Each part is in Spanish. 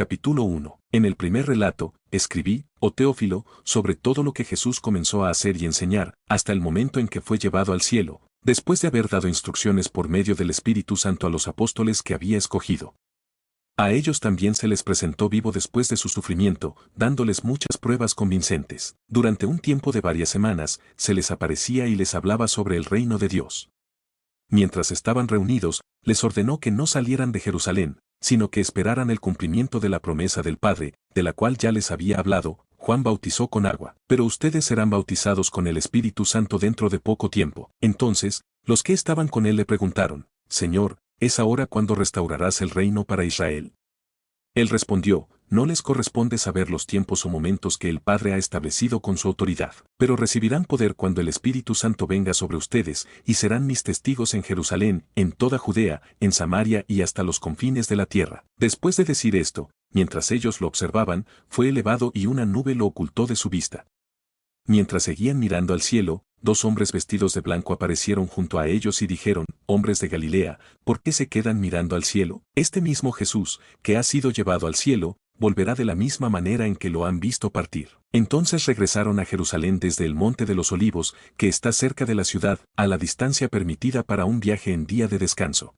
Capítulo 1. En el primer relato, escribí, oh Teófilo, sobre todo lo que Jesús comenzó a hacer y enseñar, hasta el momento en que fue llevado al cielo, después de haber dado instrucciones por medio del Espíritu Santo a los apóstoles que había escogido. A ellos también se les presentó vivo después de su sufrimiento, dándoles muchas pruebas convincentes. Durante un tiempo de varias semanas, se les aparecía y les hablaba sobre el reino de Dios. Mientras estaban reunidos, les ordenó que no salieran de Jerusalén, sino que esperaran el cumplimiento de la promesa del Padre, de la cual ya les había hablado. Juan bautizó con agua, pero ustedes serán bautizados con el Espíritu Santo dentro de poco tiempo. Entonces, los que estaban con él le preguntaron, Señor, ¿es ahora cuando restaurarás el reino para Israel? Él respondió, no les corresponde saber los tiempos o momentos que el Padre ha establecido con su autoridad, pero recibirán poder cuando el Espíritu Santo venga sobre ustedes, y serán mis testigos en Jerusalén, en toda Judea, en Samaria y hasta los confines de la tierra. Después de decir esto, mientras ellos lo observaban, fue elevado y una nube lo ocultó de su vista. Mientras seguían mirando al cielo, dos hombres vestidos de blanco aparecieron junto a ellos y dijeron, hombres de Galilea, ¿por qué se quedan mirando al cielo? Este mismo Jesús, que ha sido llevado al cielo, volverá de la misma manera en que lo han visto partir. Entonces regresaron a Jerusalén desde el Monte de los Olivos, que está cerca de la ciudad, a la distancia permitida para un viaje en día de descanso.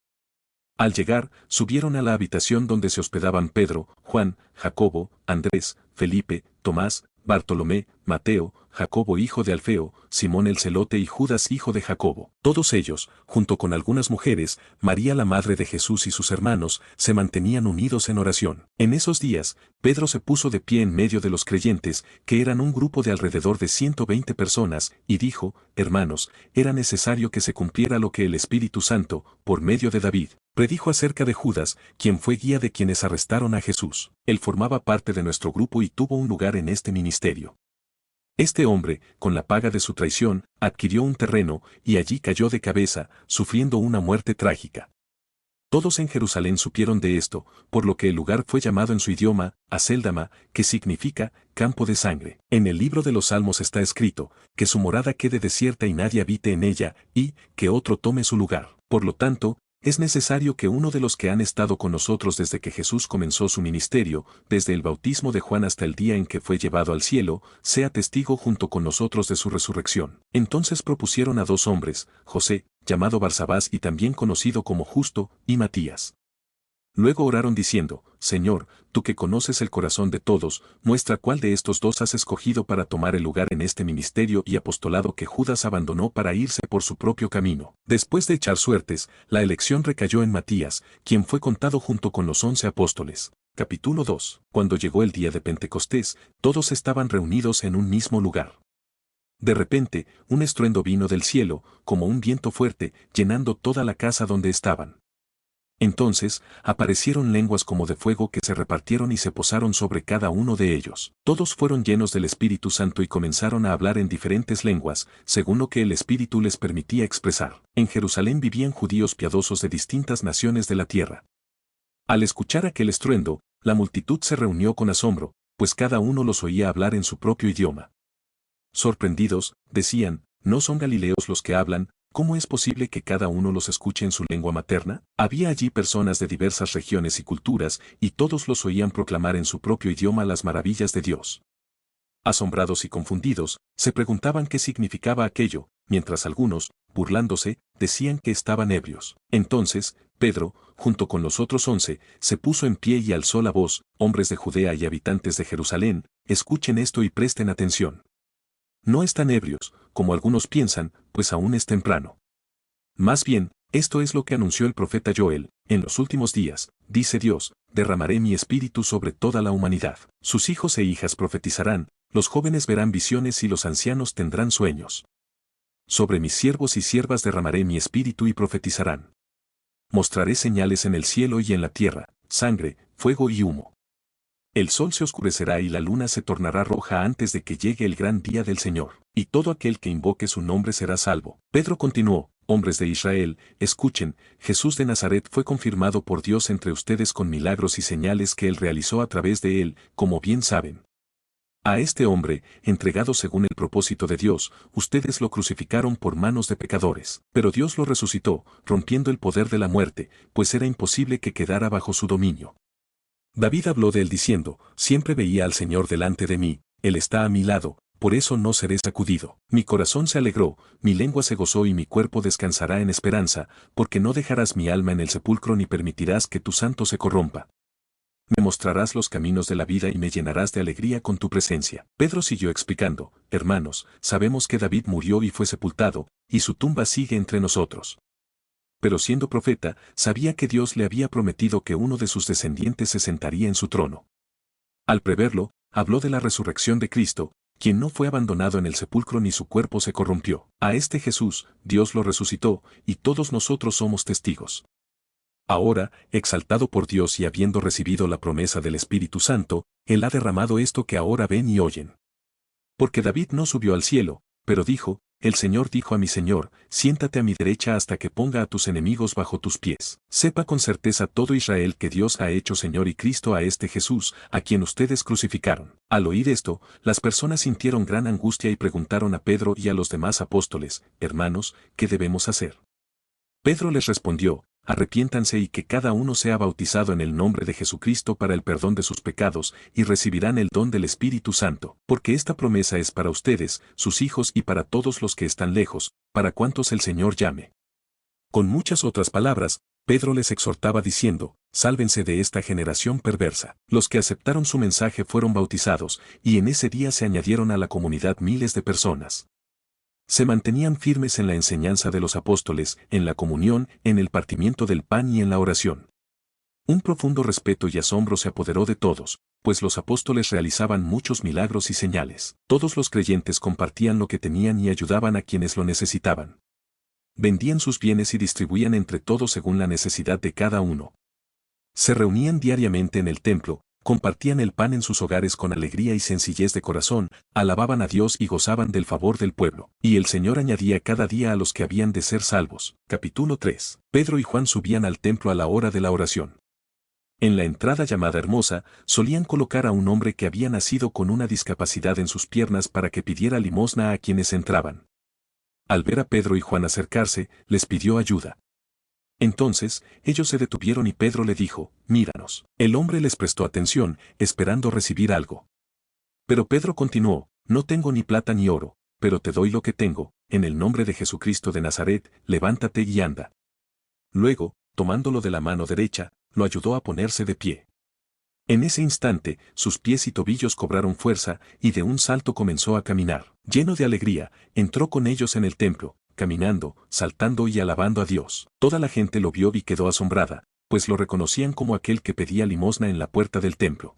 Al llegar, subieron a la habitación donde se hospedaban Pedro, Juan, Jacobo, Andrés, Felipe, Tomás, Bartolomé, Mateo, Jacobo hijo de Alfeo, Simón el celote y Judas hijo de Jacobo. Todos ellos, junto con algunas mujeres, María la madre de Jesús y sus hermanos, se mantenían unidos en oración. En esos días, Pedro se puso de pie en medio de los creyentes, que eran un grupo de alrededor de 120 personas, y dijo, hermanos, era necesario que se cumpliera lo que el Espíritu Santo, por medio de David, predijo acerca de Judas, quien fue guía de quienes arrestaron a Jesús. Él formaba parte de nuestro grupo y tuvo un lugar en este ministerio. Este hombre, con la paga de su traición, adquirió un terreno, y allí cayó de cabeza, sufriendo una muerte trágica. Todos en Jerusalén supieron de esto, por lo que el lugar fue llamado en su idioma, Acéldama, que significa, campo de sangre. En el libro de los Salmos está escrito, que su morada quede desierta y nadie habite en ella, y, que otro tome su lugar. Por lo tanto, es necesario que uno de los que han estado con nosotros desde que Jesús comenzó su ministerio, desde el bautismo de Juan hasta el día en que fue llevado al cielo, sea testigo junto con nosotros de su resurrección. Entonces propusieron a dos hombres, José, llamado Barsabás y también conocido como Justo, y Matías. Luego oraron diciendo, Señor, tú que conoces el corazón de todos, muestra cuál de estos dos has escogido para tomar el lugar en este ministerio y apostolado que Judas abandonó para irse por su propio camino. Después de echar suertes, la elección recayó en Matías, quien fue contado junto con los 11 apóstoles. Capítulo 2. Cuando llegó el día de Pentecostés, todos estaban reunidos en un mismo lugar. De repente, un estruendo vino del cielo, como un viento fuerte, llenando toda la casa donde estaban. Entonces, aparecieron lenguas como de fuego que se repartieron y se posaron sobre cada uno de ellos. Todos fueron llenos del Espíritu Santo y comenzaron a hablar en diferentes lenguas, según lo que el Espíritu les permitía expresar. En Jerusalén vivían judíos piadosos de distintas naciones de la tierra. Al escuchar aquel estruendo, la multitud se reunió con asombro, pues cada uno los oía hablar en su propio idioma. Sorprendidos, decían, ¿no son galileos los que hablan? ¿Cómo es posible que cada uno los escuche en su lengua materna? Había allí personas de diversas regiones y culturas, y todos los oían proclamar en su propio idioma las maravillas de Dios. Asombrados y confundidos, se preguntaban qué significaba aquello, mientras algunos, burlándose, decían que estaban ebrios. Entonces, Pedro, junto con los otros 11, se puso en pie y alzó la voz, hombres de Judea y habitantes de Jerusalén, escuchen esto y presten atención. No están ebrios, como algunos piensan, pues aún es temprano. Más bien, esto es lo que anunció el profeta Joel, en los últimos días, dice Dios, derramaré mi espíritu sobre toda la humanidad. Sus hijos e hijas profetizarán, los jóvenes verán visiones y los ancianos tendrán sueños. Sobre mis siervos y siervas derramaré mi espíritu y profetizarán. Mostraré señales en el cielo y en la tierra, sangre, fuego y humo. El sol se oscurecerá y la luna se tornará roja antes de que llegue el gran día del Señor, y todo aquel que invoque su nombre será salvo. Pedro continuó, hombres de Israel, escuchen, Jesús de Nazaret fue confirmado por Dios entre ustedes con milagros y señales que él realizó a través de él, como bien saben. A este hombre, entregado según el propósito de Dios, ustedes lo crucificaron por manos de pecadores, pero Dios lo resucitó, rompiendo el poder de la muerte, pues era imposible que quedara bajo su dominio. David habló de él diciendo, siempre veía al Señor delante de mí, Él está a mi lado, por eso no seré sacudido. Mi corazón se alegró, mi lengua se gozó y mi cuerpo descansará en esperanza, porque no dejarás mi alma en el sepulcro ni permitirás que tu santo se corrompa. Me mostrarás los caminos de la vida y me llenarás de alegría con tu presencia. Pedro siguió explicando, hermanos, sabemos que David murió y fue sepultado, y su tumba sigue entre nosotros. Pero siendo profeta, sabía que Dios le había prometido que uno de sus descendientes se sentaría en su trono. Al preverlo, habló de la resurrección de Cristo, quien no fue abandonado en el sepulcro ni su cuerpo se corrompió. A este Jesús, Dios lo resucitó, y todos nosotros somos testigos. Ahora, exaltado por Dios y habiendo recibido la promesa del Espíritu Santo, Él ha derramado esto que ahora ven y oyen. Porque David no subió al cielo, pero dijo, el Señor dijo a mi Señor, siéntate a mi derecha hasta que ponga a tus enemigos bajo tus pies. Sepa con certeza todo Israel que Dios ha hecho Señor y Cristo a este Jesús, a quien ustedes crucificaron. Al oír esto, las personas sintieron gran angustia y preguntaron a Pedro y a los demás apóstoles, hermanos, ¿qué debemos hacer? Pedro les respondió, arrepiéntanse y que cada uno sea bautizado en el nombre de Jesucristo para el perdón de sus pecados, y recibirán el don del Espíritu Santo, porque esta promesa es para ustedes, sus hijos y para todos los que están lejos, para cuantos el Señor llame. Con muchas otras palabras, Pedro les exhortaba diciendo, sálvense de esta generación perversa. Los que aceptaron su mensaje fueron bautizados, y en ese día se añadieron a la comunidad miles de personas. Se mantenían firmes en la enseñanza de los apóstoles, en la comunión, en el partimiento del pan y en la oración. Un profundo respeto y asombro se apoderó de todos, pues los apóstoles realizaban muchos milagros y señales. Todos los creyentes compartían lo que tenían y ayudaban a quienes lo necesitaban. Vendían sus bienes y distribuían entre todos según la necesidad de cada uno. Se reunían diariamente en el templo, compartían el pan en sus hogares con alegría y sencillez de corazón, alababan a Dios y gozaban del favor del pueblo. Y el Señor añadía cada día a los que habían de ser salvos. Capítulo 3. Pedro y Juan subían al templo a la hora de la oración. En la entrada llamada Hermosa, solían colocar a un hombre que había nacido con una discapacidad en sus piernas para que pidiera limosna a quienes entraban. Al ver a Pedro y Juan acercarse, les pidió ayuda. Entonces, ellos se detuvieron y Pedro le dijo, míranos. El hombre les prestó atención, esperando recibir algo. Pero Pedro continuó, no tengo ni plata ni oro, pero te doy lo que tengo, en el nombre de Jesucristo de Nazaret, levántate y anda. Luego, tomándolo de la mano derecha, lo ayudó a ponerse de pie. En ese instante, sus pies y tobillos cobraron fuerza, y de un salto comenzó a caminar. Lleno de alegría, entró con ellos en el templo, caminando, saltando y alabando a Dios. Toda la gente lo vio y quedó asombrada, pues lo reconocían como aquel que pedía limosna en la puerta del templo.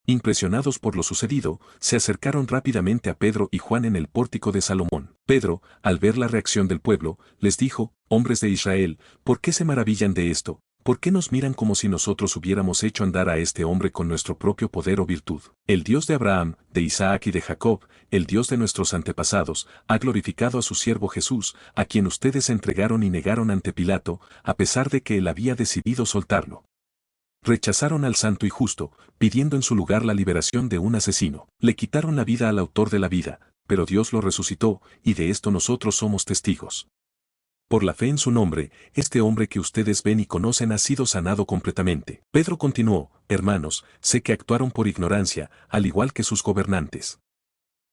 Impresionados por lo sucedido, se acercaron rápidamente a Pedro y Juan en el pórtico de Salomón. Pedro, al ver la reacción del pueblo, les dijo, hombres de Israel, ¿por qué se maravillan de esto? ¿Por qué nos miran como si nosotros hubiéramos hecho andar a este hombre con nuestro propio poder o virtud? El Dios de Abraham, de Isaac y de Jacob, el Dios de nuestros antepasados, ha glorificado a su siervo Jesús, a quien ustedes entregaron y negaron ante Pilato, a pesar de que él había decidido soltarlo. Rechazaron al santo y justo, pidiendo en su lugar la liberación de un asesino. Le quitaron la vida al autor de la vida, pero Dios lo resucitó, y de esto nosotros somos testigos. Por la fe en su nombre, este hombre que ustedes ven y conocen ha sido sanado completamente. Pedro continuó, hermanos, sé que actuaron por ignorancia, al igual que sus gobernantes.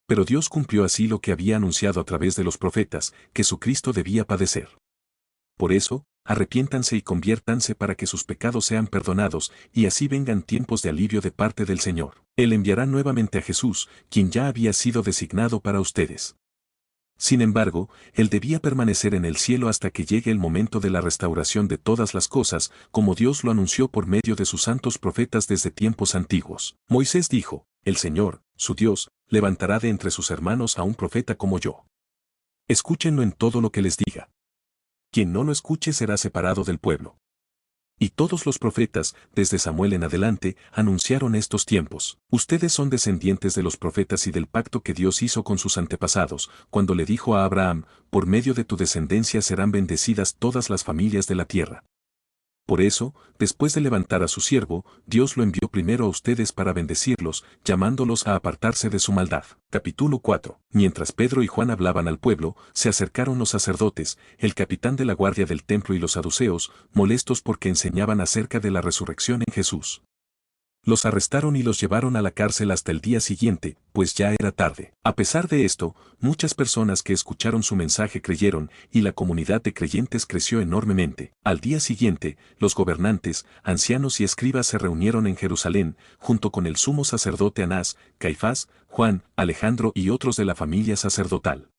Pero Dios cumplió así lo que había anunciado a través de los profetas, que su Cristo debía padecer. Por eso, arrepiéntanse y conviértanse para que sus pecados sean perdonados, y así vengan tiempos de alivio de parte del Señor. Él enviará nuevamente a Jesús, quien ya había sido designado para ustedes. Sin embargo, él debía permanecer en el cielo hasta que llegue el momento de la restauración de todas las cosas, como Dios lo anunció por medio de sus santos profetas desde tiempos antiguos. Moisés dijo, el Señor, su Dios, levantará de entre sus hermanos a un profeta como yo. Escúchenlo en todo lo que les diga. Quien no lo escuche será separado del pueblo. Y todos los profetas, desde Samuel en adelante, anunciaron estos tiempos. Ustedes son descendientes de los profetas y del pacto que Dios hizo con sus antepasados, cuando le dijo a Abraham, por medio de tu descendencia serán bendecidas todas las familias de la tierra. Por eso, después de levantar a su siervo, Dios lo envió primero a ustedes para bendecirlos, llamándolos a apartarse de su maldad. Capítulo 4. Mientras Pedro y Juan hablaban al pueblo, se acercaron los sacerdotes, el capitán de la guardia del templo y los saduceos, molestos porque enseñaban acerca de la resurrección en Jesús. Los arrestaron y los llevaron a la cárcel hasta el día siguiente, pues ya era tarde. A pesar de esto, muchas personas que escucharon su mensaje creyeron, y la comunidad de creyentes creció enormemente. Al día siguiente, los gobernantes, ancianos y escribas se reunieron en Jerusalén, junto con el sumo sacerdote Anás, Caifás, Juan, Alejandro y otros de la familia sacerdotal.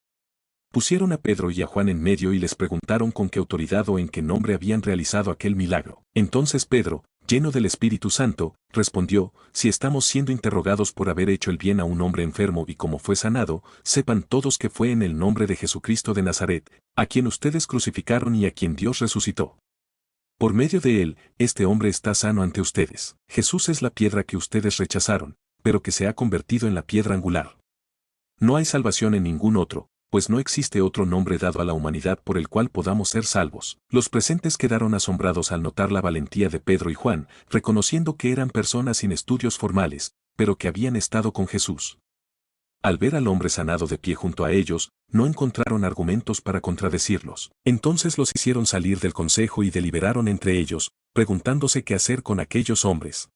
Pusieron a Pedro y a Juan en medio y les preguntaron con qué autoridad o en qué nombre habían realizado aquel milagro. Entonces Pedro, lleno del Espíritu Santo, respondió: si estamos siendo interrogados por haber hecho el bien a un hombre enfermo y cómo fue sanado, sepan todos que fue en el nombre de Jesucristo de Nazaret, a quien ustedes crucificaron y a quien Dios resucitó. Por medio de él, este hombre está sano ante ustedes. Jesús es la piedra que ustedes rechazaron, pero que se ha convertido en la piedra angular. No hay salvación en ningún otro, pues no existe otro nombre dado a la humanidad por el cual podamos ser salvos. Los presentes quedaron asombrados al notar la valentía de Pedro y Juan, reconociendo que eran personas sin estudios formales, pero que habían estado con Jesús. Al ver al hombre sanado de pie junto a ellos, no encontraron argumentos para contradecirlos. Entonces los hicieron salir del consejo y deliberaron entre ellos, preguntándose qué hacer con aquellos hombres.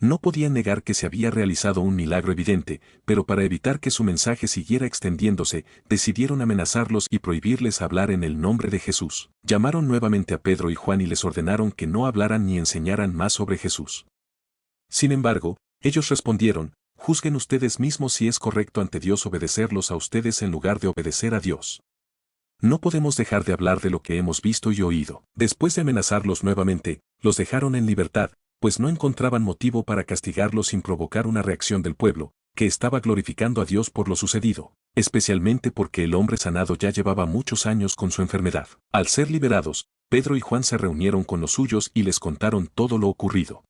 No podían negar que se había realizado un milagro evidente, pero para evitar que su mensaje siguiera extendiéndose, decidieron amenazarlos y prohibirles hablar en el nombre de Jesús. Llamaron nuevamente a Pedro y Juan y les ordenaron que no hablaran ni enseñaran más sobre Jesús. Sin embargo, ellos respondieron: juzguen ustedes mismos si es correcto ante Dios obedecerlos a ustedes en lugar de obedecer a Dios. No podemos dejar de hablar de lo que hemos visto y oído. Después de amenazarlos nuevamente, los dejaron en libertad, pues no encontraban motivo para castigarlos sin provocar una reacción del pueblo, que estaba glorificando a Dios por lo sucedido, especialmente porque el hombre sanado ya llevaba muchos años con su enfermedad. Al ser liberados, Pedro y Juan se reunieron con los suyos y les contaron todo lo ocurrido.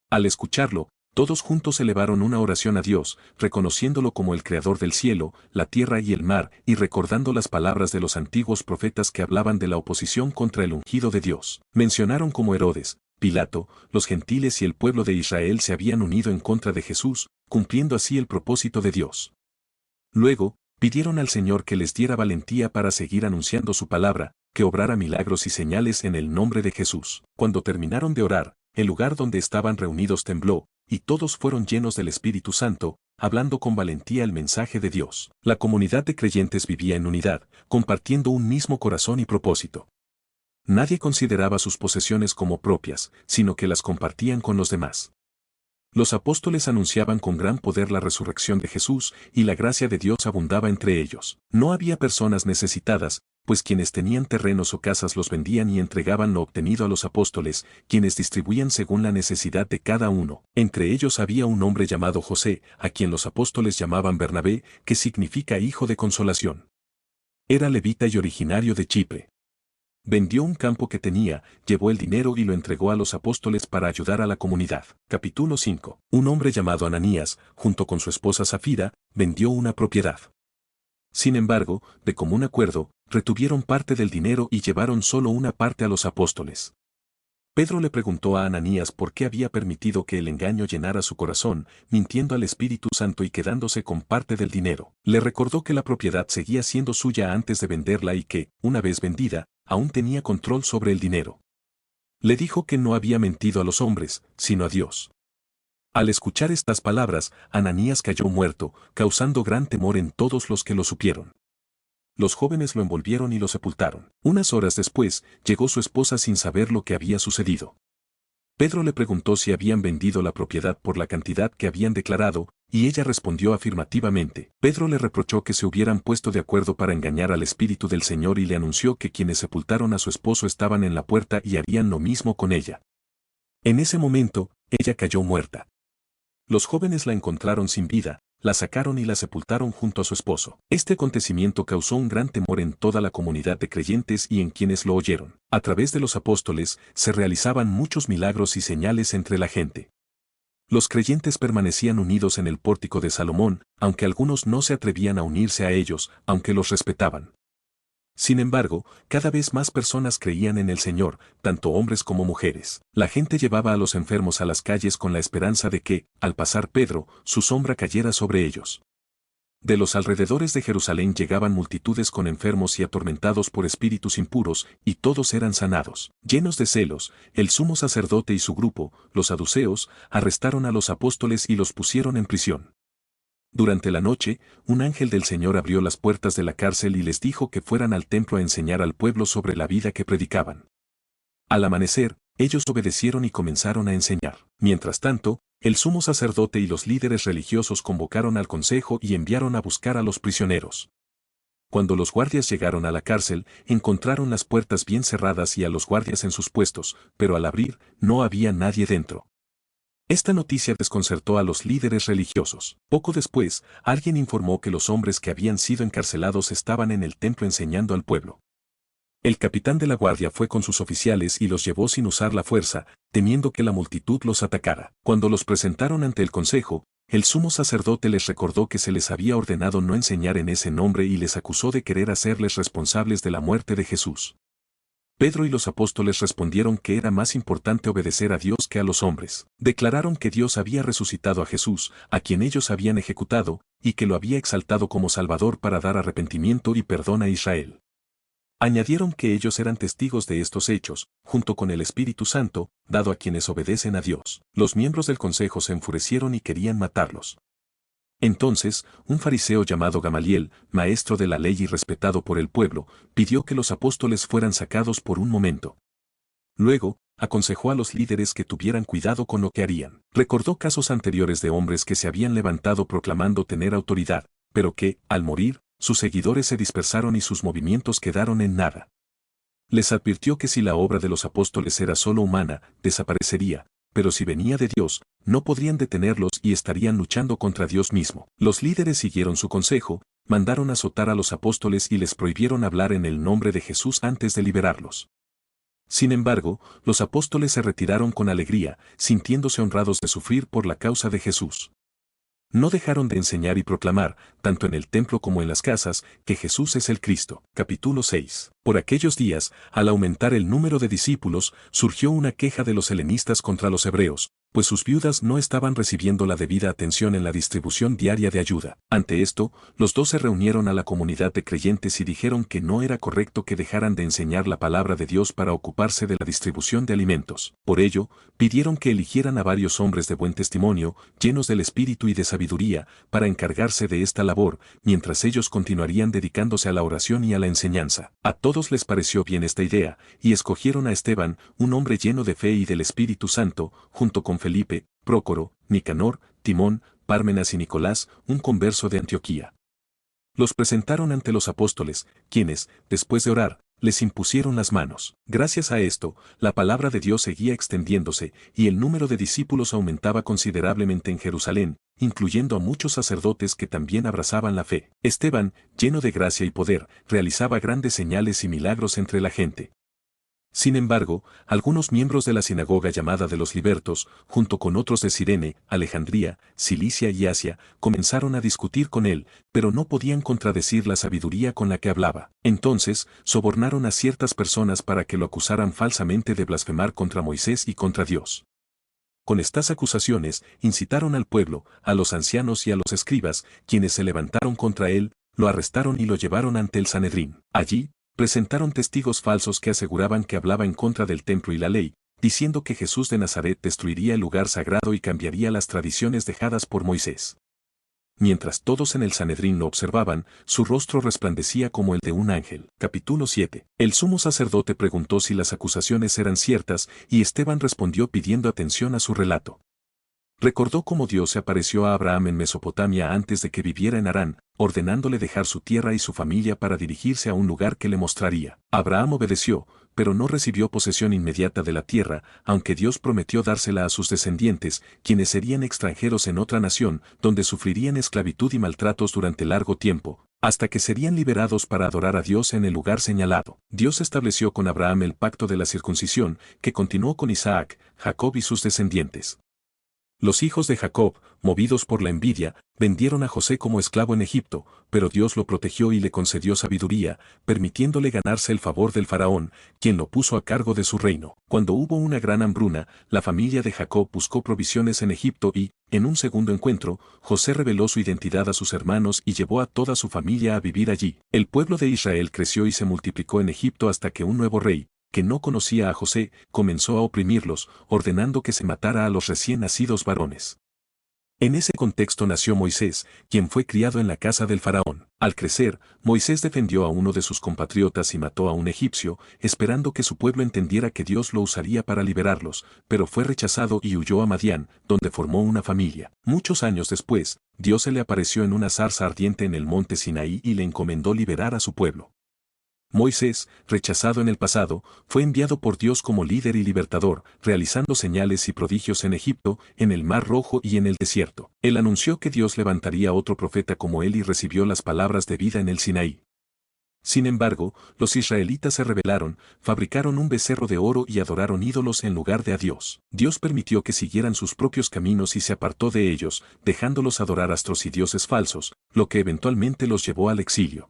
Al escucharlo, todos juntos elevaron una oración a Dios, reconociéndolo como el creador del cielo, la tierra y el mar, y recordando las palabras de los antiguos profetas que hablaban de la oposición contra el ungido de Dios. Mencionaron cómo Herodes, Pilato, los gentiles y el pueblo de Israel se habían unido en contra de Jesús, cumpliendo así el propósito de Dios. Luego, pidieron al Señor que les diera valentía para seguir anunciando su palabra, que obrara milagros y señales en el nombre de Jesús. Cuando terminaron de orar, el lugar donde estaban reunidos tembló, y todos fueron llenos del Espíritu Santo, hablando con valentía el mensaje de Dios. La comunidad de creyentes vivía en unidad, compartiendo un mismo corazón y propósito. Nadie consideraba sus posesiones como propias, sino que las compartían con los demás. Los apóstoles anunciaban con gran poder la resurrección de Jesús, y la gracia de Dios abundaba entre ellos. No había personas necesitadas, pues quienes tenían terrenos o casas los vendían y entregaban lo obtenido a los apóstoles, quienes distribuían según la necesidad de cada uno. Entre ellos había un hombre llamado José, a quien los apóstoles llamaban Bernabé, que significa hijo de consolación. Era levita y originario de Chipre. Vendió un campo que tenía, llevó el dinero y lo entregó a los apóstoles para ayudar a la comunidad. Capítulo 5. Un hombre llamado Ananías, junto con su esposa Safira, vendió una propiedad. Sin embargo, de común acuerdo, retuvieron parte del dinero y llevaron solo una parte a los apóstoles. Pedro le preguntó a Ananías por qué había permitido que el engaño llenara su corazón, mintiendo al Espíritu Santo y quedándose con parte del dinero. Le recordó que la propiedad seguía siendo suya antes de venderla y que, una vez vendida, aún tenía control sobre el dinero. Le dijo que no había mentido a los hombres, sino a Dios. Al escuchar estas palabras, Ananías cayó muerto, causando gran temor en todos los que lo supieron. Los jóvenes lo envolvieron y lo sepultaron. Unas horas después, llegó su esposa sin saber lo que había sucedido. Pedro le preguntó si habían vendido la propiedad por la cantidad que habían declarado, y ella respondió afirmativamente. Pedro le reprochó que se hubieran puesto de acuerdo para engañar al Espíritu del Señor y le anunció que quienes sepultaron a su esposo estaban en la puerta y harían lo mismo con ella. En ese momento, ella cayó muerta. Los jóvenes la encontraron sin vida, la sacaron y la sepultaron junto a su esposo. Este acontecimiento causó un gran temor en toda la comunidad de creyentes y en quienes lo oyeron. A través de los apóstoles, se realizaban muchos milagros y señales entre la gente. Los creyentes permanecían unidos en el pórtico de Salomón, aunque algunos no se atrevían a unirse a ellos, aunque los respetaban. Sin embargo, cada vez más personas creían en el Señor, tanto hombres como mujeres. La gente llevaba a los enfermos a las calles con la esperanza de que, al pasar Pedro, su sombra cayera sobre ellos. De los alrededores de Jerusalén llegaban multitudes con enfermos y atormentados por espíritus impuros, y todos eran sanados. Llenos de celos, el sumo sacerdote y su grupo, los saduceos, arrestaron a los apóstoles y los pusieron en prisión. Durante la noche, un ángel del Señor abrió las puertas de la cárcel y les dijo que fueran al templo a enseñar al pueblo sobre la vida que predicaban. Al amanecer, ellos obedecieron y comenzaron a enseñar. Mientras tanto, el sumo sacerdote y los líderes religiosos convocaron al consejo y enviaron a buscar a los prisioneros. Cuando los guardias llegaron a la cárcel, encontraron las puertas bien cerradas y a los guardias en sus puestos, pero al abrir, no había nadie dentro. Esta noticia desconcertó a los líderes religiosos. Poco después, alguien informó que los hombres que habían sido encarcelados estaban en el templo enseñando al pueblo. El capitán de la guardia fue con sus oficiales y los llevó sin usar la fuerza, temiendo que la multitud los atacara. Cuando los presentaron ante el consejo, el sumo sacerdote les recordó que se les había ordenado no enseñar en ese nombre y les acusó de querer hacerles responsables de la muerte de Jesús. Pedro y los apóstoles respondieron que era más importante obedecer a Dios que a los hombres. Declararon que Dios había resucitado a Jesús, a quien ellos habían ejecutado, y que lo había exaltado como Salvador para dar arrepentimiento y perdón a Israel. Añadieron que ellos eran testigos de estos hechos, junto con el Espíritu Santo, dado a quienes obedecen a Dios. Los miembros del consejo se enfurecieron y querían matarlos. Entonces, un fariseo llamado Gamaliel, maestro de la ley y respetado por el pueblo, pidió que los apóstoles fueran sacados por un momento. Luego, aconsejó a los líderes que tuvieran cuidado con lo que harían. Recordó casos anteriores de hombres que se habían levantado proclamando tener autoridad, pero que, al morir, sus seguidores se dispersaron y sus movimientos quedaron en nada. Les advirtió que si la obra de los apóstoles era solo humana, desaparecería, pero si venía de Dios, no podrían detenerlos y estarían luchando contra Dios mismo. Los líderes siguieron su consejo, mandaron azotar a los apóstoles y les prohibieron hablar en el nombre de Jesús antes de liberarlos. Sin embargo, los apóstoles se retiraron con alegría, sintiéndose honrados de sufrir por la causa de Jesús. No dejaron de enseñar y proclamar, tanto en el templo como en las casas, que Jesús es el Cristo. Capítulo 6. Por aquellos días, al aumentar el número de discípulos, surgió una queja de los helenistas contra los hebreos, pues sus viudas no estaban recibiendo la debida atención en la distribución diaria de ayuda. Ante esto, los dos se reunieron a la comunidad de creyentes y dijeron que no era correcto que dejaran de enseñar la palabra de Dios para ocuparse de la distribución de alimentos. Por ello, pidieron que eligieran a varios hombres de buen testimonio, llenos del espíritu y de sabiduría, para encargarse de esta labor, mientras ellos continuarían dedicándose a la oración y a la enseñanza. A todos les pareció bien esta idea, y escogieron a Esteban, un hombre lleno de fe y del Espíritu Santo, junto con Felipe, Prócoro, Nicanor, Timón, Pármenas y Nicolás, un converso de Antioquía. Los presentaron ante los apóstoles, quienes, después de orar, les impusieron las manos. Gracias a esto, la palabra de Dios seguía extendiéndose, y el número de discípulos aumentaba considerablemente en Jerusalén, incluyendo a muchos sacerdotes que también abrazaban la fe. Esteban, lleno de gracia y poder, realizaba grandes señales y milagros entre la gente. Sin embargo, algunos miembros de la sinagoga llamada de los libertos, junto con otros de Cirene, Alejandría, Cilicia y Asia, comenzaron a discutir con él, pero no podían contradecir la sabiduría con la que hablaba. Entonces, sobornaron a ciertas personas para que lo acusaran falsamente de blasfemar contra Moisés y contra Dios. Con estas acusaciones, incitaron al pueblo, a los ancianos y a los escribas, quienes se levantaron contra él, lo arrestaron y lo llevaron ante el Sanedrín. Allí, presentaron testigos falsos que aseguraban que hablaba en contra del templo y la ley, diciendo que Jesús de Nazaret destruiría el lugar sagrado y cambiaría las tradiciones dejadas por Moisés. Mientras todos en el Sanedrín lo observaban, su rostro resplandecía como el de un ángel. Capítulo 7. El sumo sacerdote preguntó si las acusaciones eran ciertas, y Esteban respondió pidiendo atención a su relato. Recordó cómo Dios se apareció a Abraham en Mesopotamia antes de que viviera en Harán, ordenándole dejar su tierra y su familia para dirigirse a un lugar que le mostraría. Abraham obedeció, pero no recibió posesión inmediata de la tierra, aunque Dios prometió dársela a sus descendientes, quienes serían extranjeros en otra nación, donde sufrirían esclavitud y maltratos durante largo tiempo, hasta que serían liberados para adorar a Dios en el lugar señalado. Dios estableció con Abraham el pacto de la circuncisión, que continuó con Isaac, Jacob y sus descendientes. Los hijos de Jacob, movidos por la envidia, vendieron a José como esclavo en Egipto, pero Dios lo protegió y le concedió sabiduría, permitiéndole ganarse el favor del faraón, quien lo puso a cargo de su reino. Cuando hubo una gran hambruna, la familia de Jacob buscó provisiones en Egipto y, En un segundo encuentro, José reveló su identidad a sus hermanos y llevó a toda su familia a vivir allí. El pueblo de Israel creció y se multiplicó en Egipto hasta que un nuevo rey, que no conocía a José, comenzó a oprimirlos, ordenando que se matara a los recién nacidos varones. En ese contexto nació Moisés, quien fue criado en la casa del faraón. Al crecer, Moisés defendió a uno de sus compatriotas y mató a un egipcio, esperando que su pueblo entendiera que Dios lo usaría para liberarlos, pero fue rechazado y huyó a Madián, donde formó una familia. Muchos años después, Dios se le apareció en una zarza ardiente en el monte Sinaí y le encomendó liberar a su pueblo. Moisés, rechazado en el pasado, fue enviado por Dios como líder y libertador, realizando señales y prodigios en Egipto, en el Mar Rojo y en el desierto. Él anunció que Dios levantaría otro profeta como él y recibió las palabras de vida en el Sinaí. Sin embargo, los israelitas se rebelaron, fabricaron un becerro de oro y adoraron ídolos en lugar de a Dios. Dios permitió que siguieran sus propios caminos y se apartó de ellos, dejándolos adorar astros y dioses falsos, lo que eventualmente los llevó al exilio.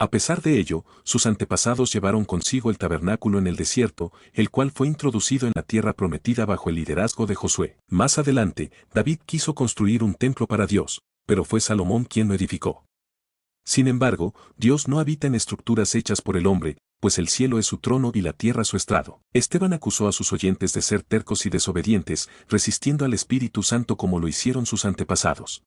A pesar de ello, sus antepasados llevaron consigo el tabernáculo en el desierto, el cual fue introducido en la tierra prometida bajo el liderazgo de Josué. Más adelante, David quiso construir un templo para Dios, pero fue Salomón quien lo edificó. Sin embargo, Dios no habita en estructuras hechas por el hombre, pues el cielo es su trono y la tierra su estrado. Esteban acusó a sus oyentes de ser tercos y desobedientes, resistiendo al Espíritu Santo como lo hicieron sus antepasados.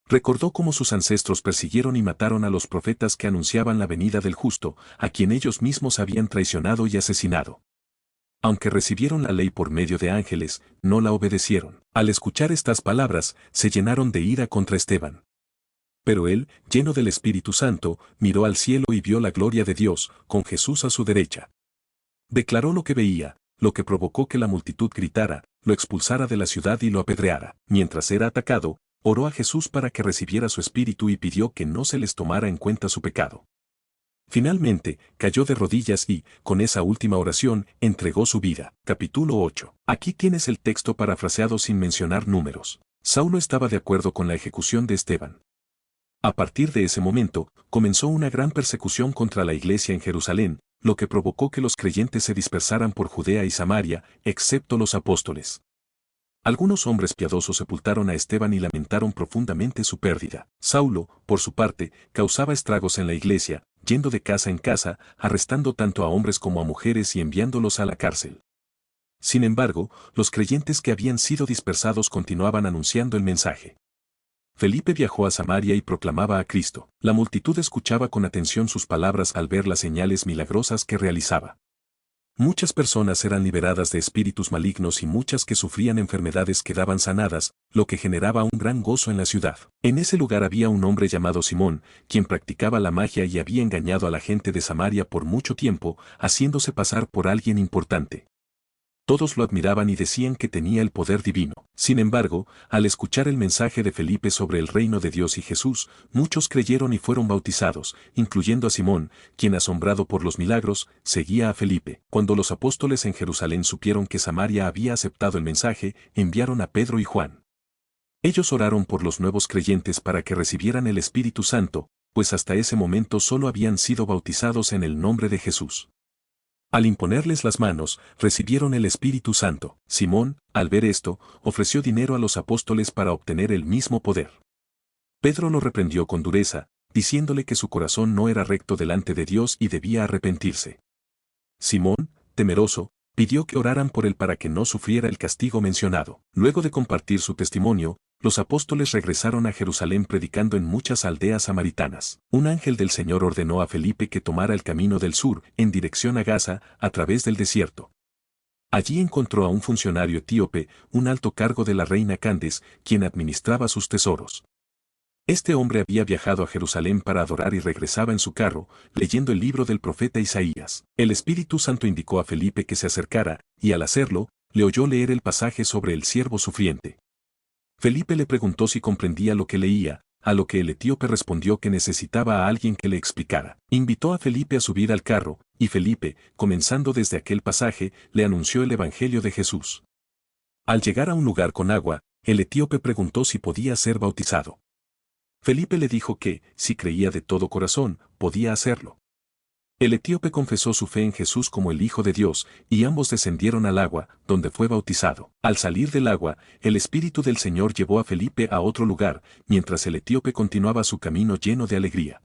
Recordó cómo sus ancestros persiguieron y mataron a los profetas que anunciaban la venida del justo, a quien ellos mismos habían traicionado y asesinado. Aunque recibieron la ley por medio de ángeles, no la obedecieron. Al escuchar estas palabras, se llenaron de ira contra Esteban. Pero él, lleno del Espíritu Santo, miró al cielo y vio la gloria de Dios, con Jesús a su derecha. Declaró lo que veía, lo que provocó que la multitud gritara, lo expulsara de la ciudad y lo apedreara. Mientras era atacado, oró a Jesús para que recibiera su espíritu y pidió que no se les tomara en cuenta su pecado. Finalmente, cayó de rodillas y, con esa última oración, entregó su vida. Capítulo 8. Aquí tienes el texto parafraseado sin mencionar números. Saulo estaba de acuerdo con la ejecución de Esteban. A partir de ese momento, comenzó una gran persecución contra la iglesia en Jerusalén, lo que provocó que los creyentes se dispersaran por Judea y Samaria, excepto los apóstoles. Algunos hombres piadosos sepultaron a Esteban y lamentaron profundamente su pérdida. Saulo, por su parte, causaba estragos en la iglesia, yendo de casa en casa, arrestando tanto a hombres como a mujeres y enviándolos a la cárcel. Sin embargo, los creyentes que habían sido dispersados continuaban anunciando el mensaje. Felipe viajó a Samaria y proclamaba a Cristo. La multitud escuchaba con atención sus palabras al ver las señales milagrosas que realizaba. Muchas personas eran liberadas de espíritus malignos y muchas que sufrían enfermedades quedaban sanadas, lo que generaba un gran gozo en la ciudad. En ese lugar había un hombre llamado Simón, quien practicaba la magia y había engañado a la gente de Samaria por mucho tiempo, haciéndose pasar por alguien importante. Todos lo admiraban y decían que tenía el poder divino. Sin embargo, al escuchar el mensaje de Felipe sobre el reino de Dios y Jesús, muchos creyeron y fueron bautizados, incluyendo a Simón, quien asombrado por los milagros, seguía a Felipe. Cuando los apóstoles en Jerusalén supieron que Samaria había aceptado el mensaje, enviaron a Pedro y Juan. Ellos oraron por los nuevos creyentes para que recibieran el Espíritu Santo, pues hasta ese momento solo habían sido bautizados en el nombre de Jesús. Al imponerles las manos, recibieron el Espíritu Santo. Simón, al ver esto, ofreció dinero a los apóstoles para obtener el mismo poder. Pedro lo reprendió con dureza, diciéndole que su corazón no era recto delante de Dios y debía arrepentirse. Simón, temeroso, pidió que oraran por él para que no sufriera el castigo mencionado. Luego de compartir su testimonio, los apóstoles regresaron a Jerusalén predicando en muchas aldeas samaritanas. Un ángel del Señor ordenó a Felipe que tomara el camino del sur, en dirección a Gaza, a través del desierto. Allí encontró a un funcionario etíope, un alto cargo de la reina Candes, quien administraba sus tesoros. Este hombre había viajado a Jerusalén para adorar y regresaba en su carro, leyendo el libro del profeta Isaías. El Espíritu Santo indicó a Felipe que se acercara, y al hacerlo, le oyó leer el pasaje sobre el siervo sufriente. Felipe le preguntó si comprendía lo que leía, a lo que el etíope respondió que necesitaba a alguien que le explicara. Invitó a Felipe a subir al carro, y Felipe, comenzando desde aquel pasaje, le anunció el Evangelio de Jesús. Al llegar a un lugar con agua, el etíope preguntó si podía ser bautizado. Felipe le dijo que, si creía de todo corazón, podía hacerlo. El etíope confesó su fe en Jesús como el Hijo de Dios, y ambos descendieron al agua, donde fue bautizado. Al salir del agua, el Espíritu del Señor llevó a Felipe a otro lugar, mientras el etíope continuaba su camino lleno de alegría.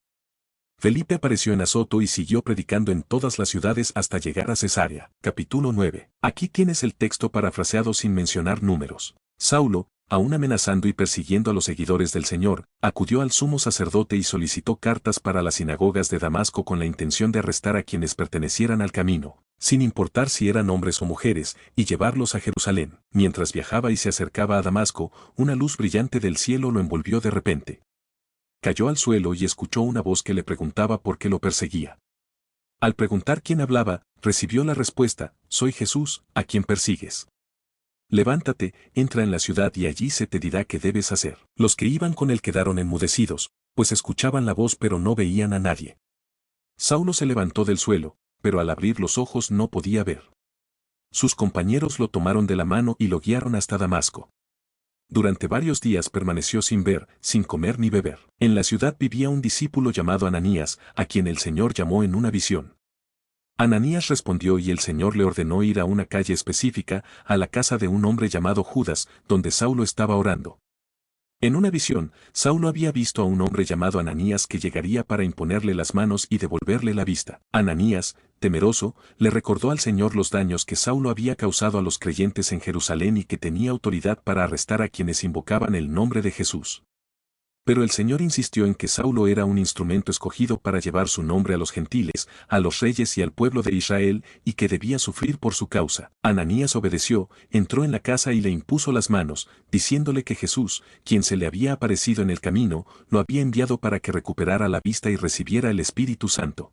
Felipe apareció en Azoto y siguió predicando en todas las ciudades hasta llegar a Cesarea. Capítulo 9. Aquí tienes el texto parafraseado sin mencionar números. Saulo, aún amenazando y persiguiendo a los seguidores del Señor, acudió al sumo sacerdote y solicitó cartas para las sinagogas de Damasco con la intención de arrestar a quienes pertenecieran al camino, sin importar si eran hombres o mujeres, y llevarlos a Jerusalén. Mientras viajaba y se acercaba a Damasco, una luz brillante del cielo lo envolvió de repente. Cayó al suelo y escuchó una voz que le preguntaba por qué lo perseguía. Al preguntar quién hablaba, recibió la respuesta: soy Jesús, a quien persigues. Levántate, entra en la ciudad y allí se te dirá qué debes hacer. Los que iban con él quedaron enmudecidos, pues escuchaban la voz pero no veían a nadie. Saulo se levantó del suelo, pero al abrir los ojos no podía ver. Sus compañeros lo tomaron de la mano y lo guiaron hasta Damasco. Durante varios días permaneció sin ver, sin comer ni beber. En la ciudad vivía un discípulo llamado Ananías, a quien el Señor llamó en una visión. Ananías respondió y el Señor le ordenó ir a una calle específica, a la casa de un hombre llamado Judas, donde Saulo estaba orando. En una visión, Saulo había visto a un hombre llamado Ananías que llegaría para imponerle las manos y devolverle la vista. Ananías, temeroso, le recordó al Señor los daños que Saulo había causado a los creyentes en Jerusalén y que tenía autoridad para arrestar a quienes invocaban el nombre de Jesús. Pero el Señor insistió en que Saulo era un instrumento escogido para llevar su nombre a los gentiles, a los reyes y al pueblo de Israel, y que debía sufrir por su causa. Ananías obedeció, entró en la casa y le impuso las manos, diciéndole que Jesús, quien se le había aparecido en el camino, lo había enviado para que recuperara la vista y recibiera el Espíritu Santo.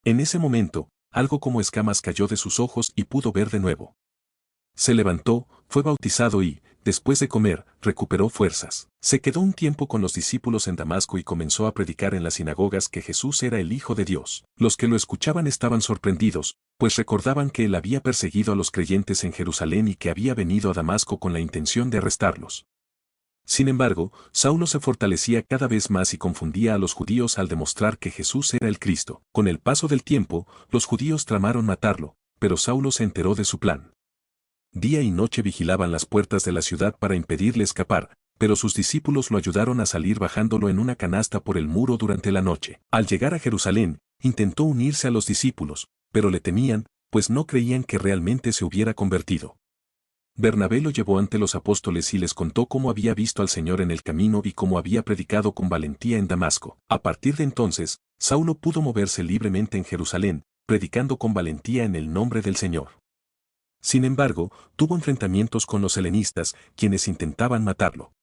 En ese momento, algo como escamas cayó de sus ojos y pudo ver de nuevo. Se levantó, fue bautizado y, después de comer, recuperó fuerzas. Se quedó un tiempo con los discípulos en Damasco y comenzó a predicar en las sinagogas que Jesús era el Hijo de Dios. Los que lo escuchaban estaban sorprendidos, pues recordaban que él había perseguido a los creyentes en Jerusalén y que había venido a Damasco con la intención de arrestarlos. Sin embargo, Saulo se fortalecía cada vez más y confundía a los judíos al demostrar que Jesús era el Cristo. Con el paso del tiempo, los judíos tramaron matarlo, pero Saulo se enteró de su plan. Día y noche vigilaban las puertas de la ciudad para impedirle escapar, pero sus discípulos lo ayudaron a salir bajándolo en una canasta por el muro durante la noche. Al llegar a Jerusalén, intentó unirse a los discípulos, pero le temían, pues no creían que realmente se hubiera convertido. Bernabé lo llevó ante los apóstoles y les contó cómo había visto al Señor en el camino y cómo había predicado con valentía en Damasco. A partir de entonces, Saulo pudo moverse libremente en Jerusalén, predicando con valentía en el nombre del Señor. Sin embargo, tuvo enfrentamientos con los helenistas, quienes intentaban matarlo.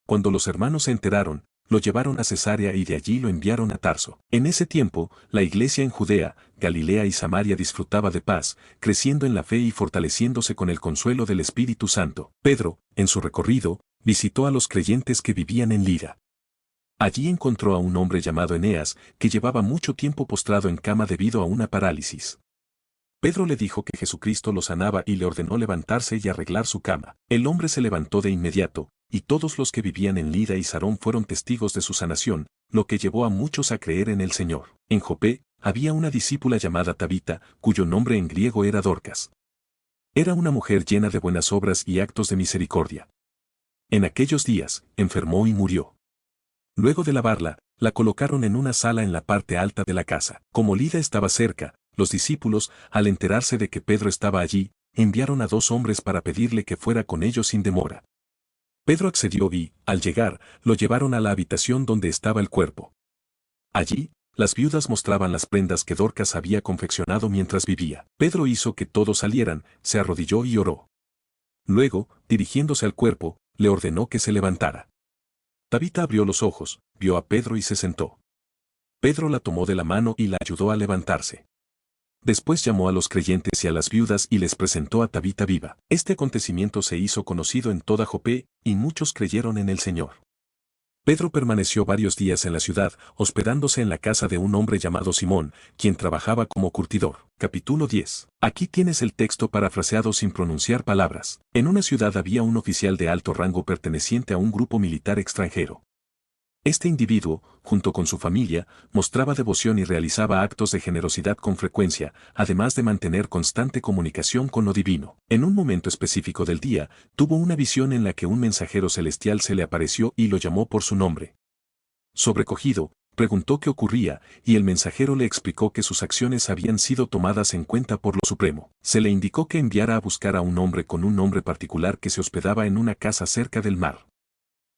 Cuando los hermanos se enteraron, lo llevaron a Cesarea y de allí lo enviaron a Tarso. En ese tiempo, la iglesia en Judea, Galilea y Samaria disfrutaba de paz, creciendo en la fe y fortaleciéndose con el consuelo del Espíritu Santo. Pedro, en su recorrido, visitó a los creyentes que vivían en Lida. Allí encontró a un hombre llamado Eneas, que llevaba mucho tiempo postrado en cama debido a una parálisis. Pedro le dijo que Jesucristo lo sanaba y le ordenó levantarse y arreglar su cama. El hombre se levantó de inmediato, y todos los que vivían en Lida y Sarón fueron testigos de su sanación, lo que llevó a muchos a creer en el Señor. En Jope, había una discípula llamada Tabita, cuyo nombre en griego era Dorcas. Era una mujer llena de buenas obras y actos de misericordia. En aquellos días, enfermó y murió. Luego de lavarla, la colocaron en una sala en la parte alta de la casa. Como Lida estaba cerca, los discípulos, al enterarse de que Pedro estaba allí, enviaron a 2 hombres para pedirle que fuera con ellos sin demora. Pedro accedió y, al llegar, lo llevaron a la habitación donde estaba el cuerpo. Allí, las viudas mostraban las prendas que Dorcas había confeccionado mientras vivía. Pedro hizo que todos salieran, se arrodilló y oró. Luego, dirigiéndose al cuerpo, le ordenó que se levantara. Tabita abrió los ojos, vio a Pedro y se sentó. Pedro la tomó de la mano y la ayudó a levantarse. Después llamó a los creyentes y a las viudas y les presentó a Tabita viva. Este acontecimiento se hizo conocido en toda Jope, y muchos creyeron en el Señor. Pedro permaneció varios días en la ciudad, hospedándose en la casa de un hombre llamado Simón, quien trabajaba como curtidor. Capítulo 10. Aquí tienes el texto parafraseado sin pronunciar palabras. En una ciudad había un oficial de alto rango perteneciente a un grupo militar extranjero. Este individuo, junto con su familia, mostraba devoción y realizaba actos de generosidad con frecuencia, además de mantener constante comunicación con lo divino. En un momento específico del día, tuvo una visión en la que un mensajero celestial se le apareció y lo llamó por su nombre. Sobrecogido, preguntó qué ocurría, y el mensajero le explicó que sus acciones habían sido tomadas en cuenta por lo Supremo. Se le indicó que enviara a buscar a un hombre con un nombre particular que se hospedaba en una casa cerca del mar.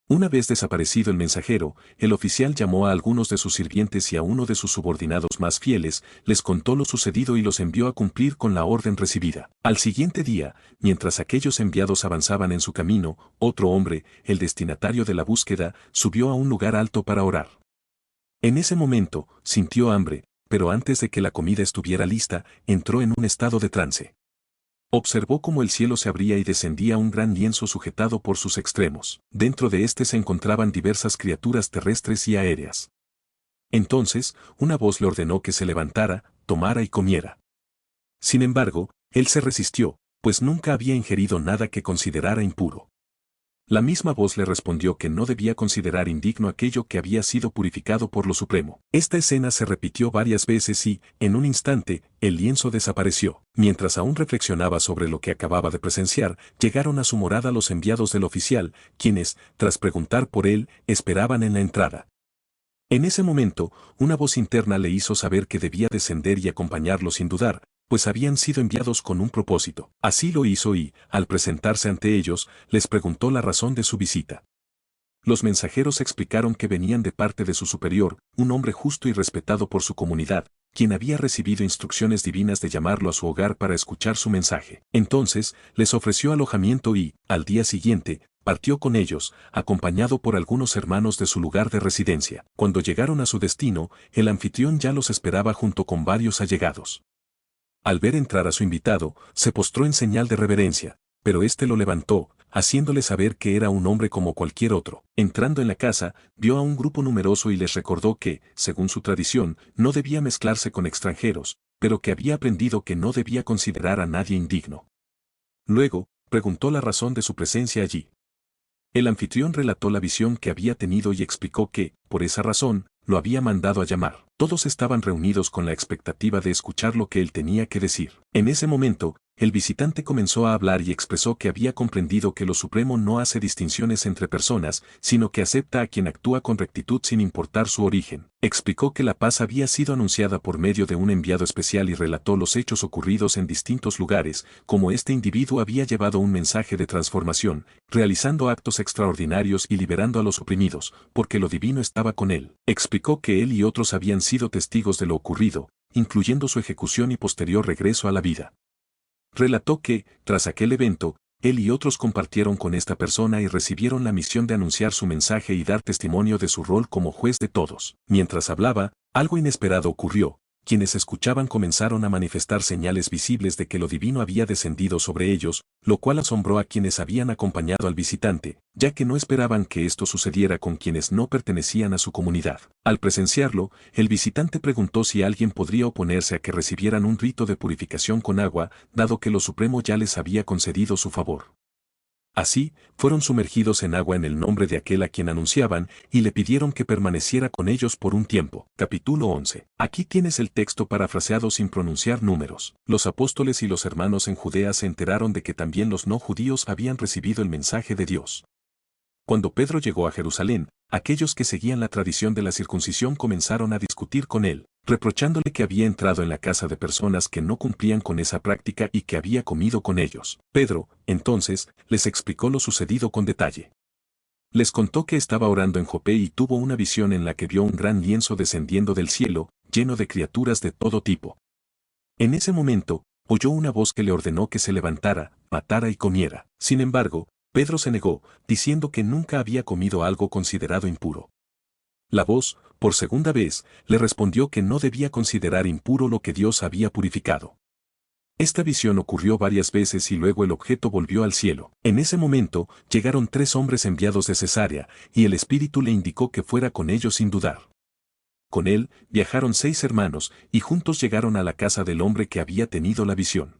Una vez desaparecido el mensajero, el oficial llamó a algunos de sus sirvientes y a uno de sus subordinados más fieles, les contó lo sucedido y los envió a cumplir con la orden recibida. Al siguiente día, mientras aquellos enviados avanzaban en su camino, otro hombre, el destinatario de la búsqueda, subió a un lugar alto para orar. En ese momento, sintió hambre, pero antes de que la comida estuviera lista, entró en un estado de trance. Observó cómo el cielo se abría y descendía un gran lienzo sujetado por sus extremos. Dentro de éste se encontraban diversas criaturas terrestres y aéreas. Entonces, una voz le ordenó que se levantara, tomara y comiera. Sin embargo, él se resistió, pues nunca había ingerido nada que considerara impuro. La misma voz le respondió que no debía considerar indigno aquello que había sido purificado por lo Supremo. Esta escena se repitió varias veces y, en un instante, el lienzo desapareció. Mientras aún reflexionaba sobre lo que acababa de presenciar, llegaron a su morada los enviados del oficial, quienes, tras preguntar por él, esperaban en la entrada. En ese momento, una voz interna le hizo saber que debía descender y acompañarlo sin dudar, pues habían sido enviados con un propósito. Así lo hizo y, al presentarse ante ellos, les preguntó la razón de su visita. Los mensajeros explicaron que venían de parte de su superior, un hombre justo y respetado por su comunidad, quien había recibido instrucciones divinas de llamarlo a su hogar para escuchar su mensaje. Entonces, les ofreció alojamiento y, al día siguiente, partió con ellos, acompañado por algunos hermanos de su lugar de residencia. Cuando llegaron a su destino, el anfitrión ya los esperaba junto con varios allegados. Al ver entrar a su invitado, se postró en señal de reverencia, pero éste lo levantó, haciéndole saber que era un hombre como cualquier otro. Entrando en la casa, vio a un grupo numeroso y les recordó que, según su tradición, no debía mezclarse con extranjeros, pero que había aprendido que no debía considerar a nadie indigno. Luego, preguntó la razón de su presencia allí. El anfitrión relató la visión que había tenido y explicó que, por esa razón, lo había mandado a llamar. Todos estaban reunidos con la expectativa de escuchar lo que él tenía que decir. En ese momento, el visitante comenzó a hablar y expresó que había comprendido que lo Supremo no hace distinciones entre personas, sino que acepta a quien actúa con rectitud sin importar su origen. Explicó que la paz había sido anunciada por medio de un enviado especial y relató los hechos ocurridos en distintos lugares, como este individuo había llevado un mensaje de transformación, realizando actos extraordinarios y liberando a los oprimidos, porque lo divino estaba con él. Explicó que él y otros habían sido testigos de lo ocurrido, incluyendo su ejecución y posterior regreso a la vida. Relató que, tras aquel evento, él y otros compartieron con esta persona y recibieron la misión de anunciar su mensaje y dar testimonio de su rol como juez de todos. Mientras hablaba, algo inesperado ocurrió. Quienes escuchaban comenzaron a manifestar señales visibles de que lo divino había descendido sobre ellos, lo cual asombró a quienes habían acompañado al visitante, ya que no esperaban que esto sucediera con quienes no pertenecían a su comunidad. Al presenciarlo, el visitante preguntó si alguien podría oponerse a que recibieran un rito de purificación con agua, dado que lo Supremo ya les había concedido su favor. Así, fueron sumergidos en agua en el nombre de aquel a quien anunciaban, y le pidieron que permaneciera con ellos por un tiempo. Capítulo 11. Aquí tienes el texto parafraseado sin pronunciar números. Los apóstoles y los hermanos en Judea se enteraron de que también los no judíos habían recibido el mensaje de Dios. Cuando Pedro llegó a Jerusalén, aquellos que seguían la tradición de la circuncisión comenzaron a discutir con él, reprochándole que había entrado en la casa de personas que no cumplían con esa práctica y que había comido con ellos. Pedro, entonces, les explicó lo sucedido con detalle. Les contó que estaba orando en Jope y tuvo una visión en la que vio un gran lienzo descendiendo del cielo, lleno de criaturas de todo tipo. En ese momento, oyó una voz que le ordenó que se levantara, matara y comiera. Sin embargo, Pedro se negó, diciendo que nunca había comido algo considerado impuro. La voz, por segunda vez, le respondió que no debía considerar impuro lo que Dios había purificado. Esta visión ocurrió varias veces y luego el objeto volvió al cielo. En ese momento, llegaron 3 hombres enviados de Cesarea, y el Espíritu le indicó que fuera con ellos sin dudar. Con él, viajaron 6 hermanos, y juntos llegaron a la casa del hombre que había tenido la visión.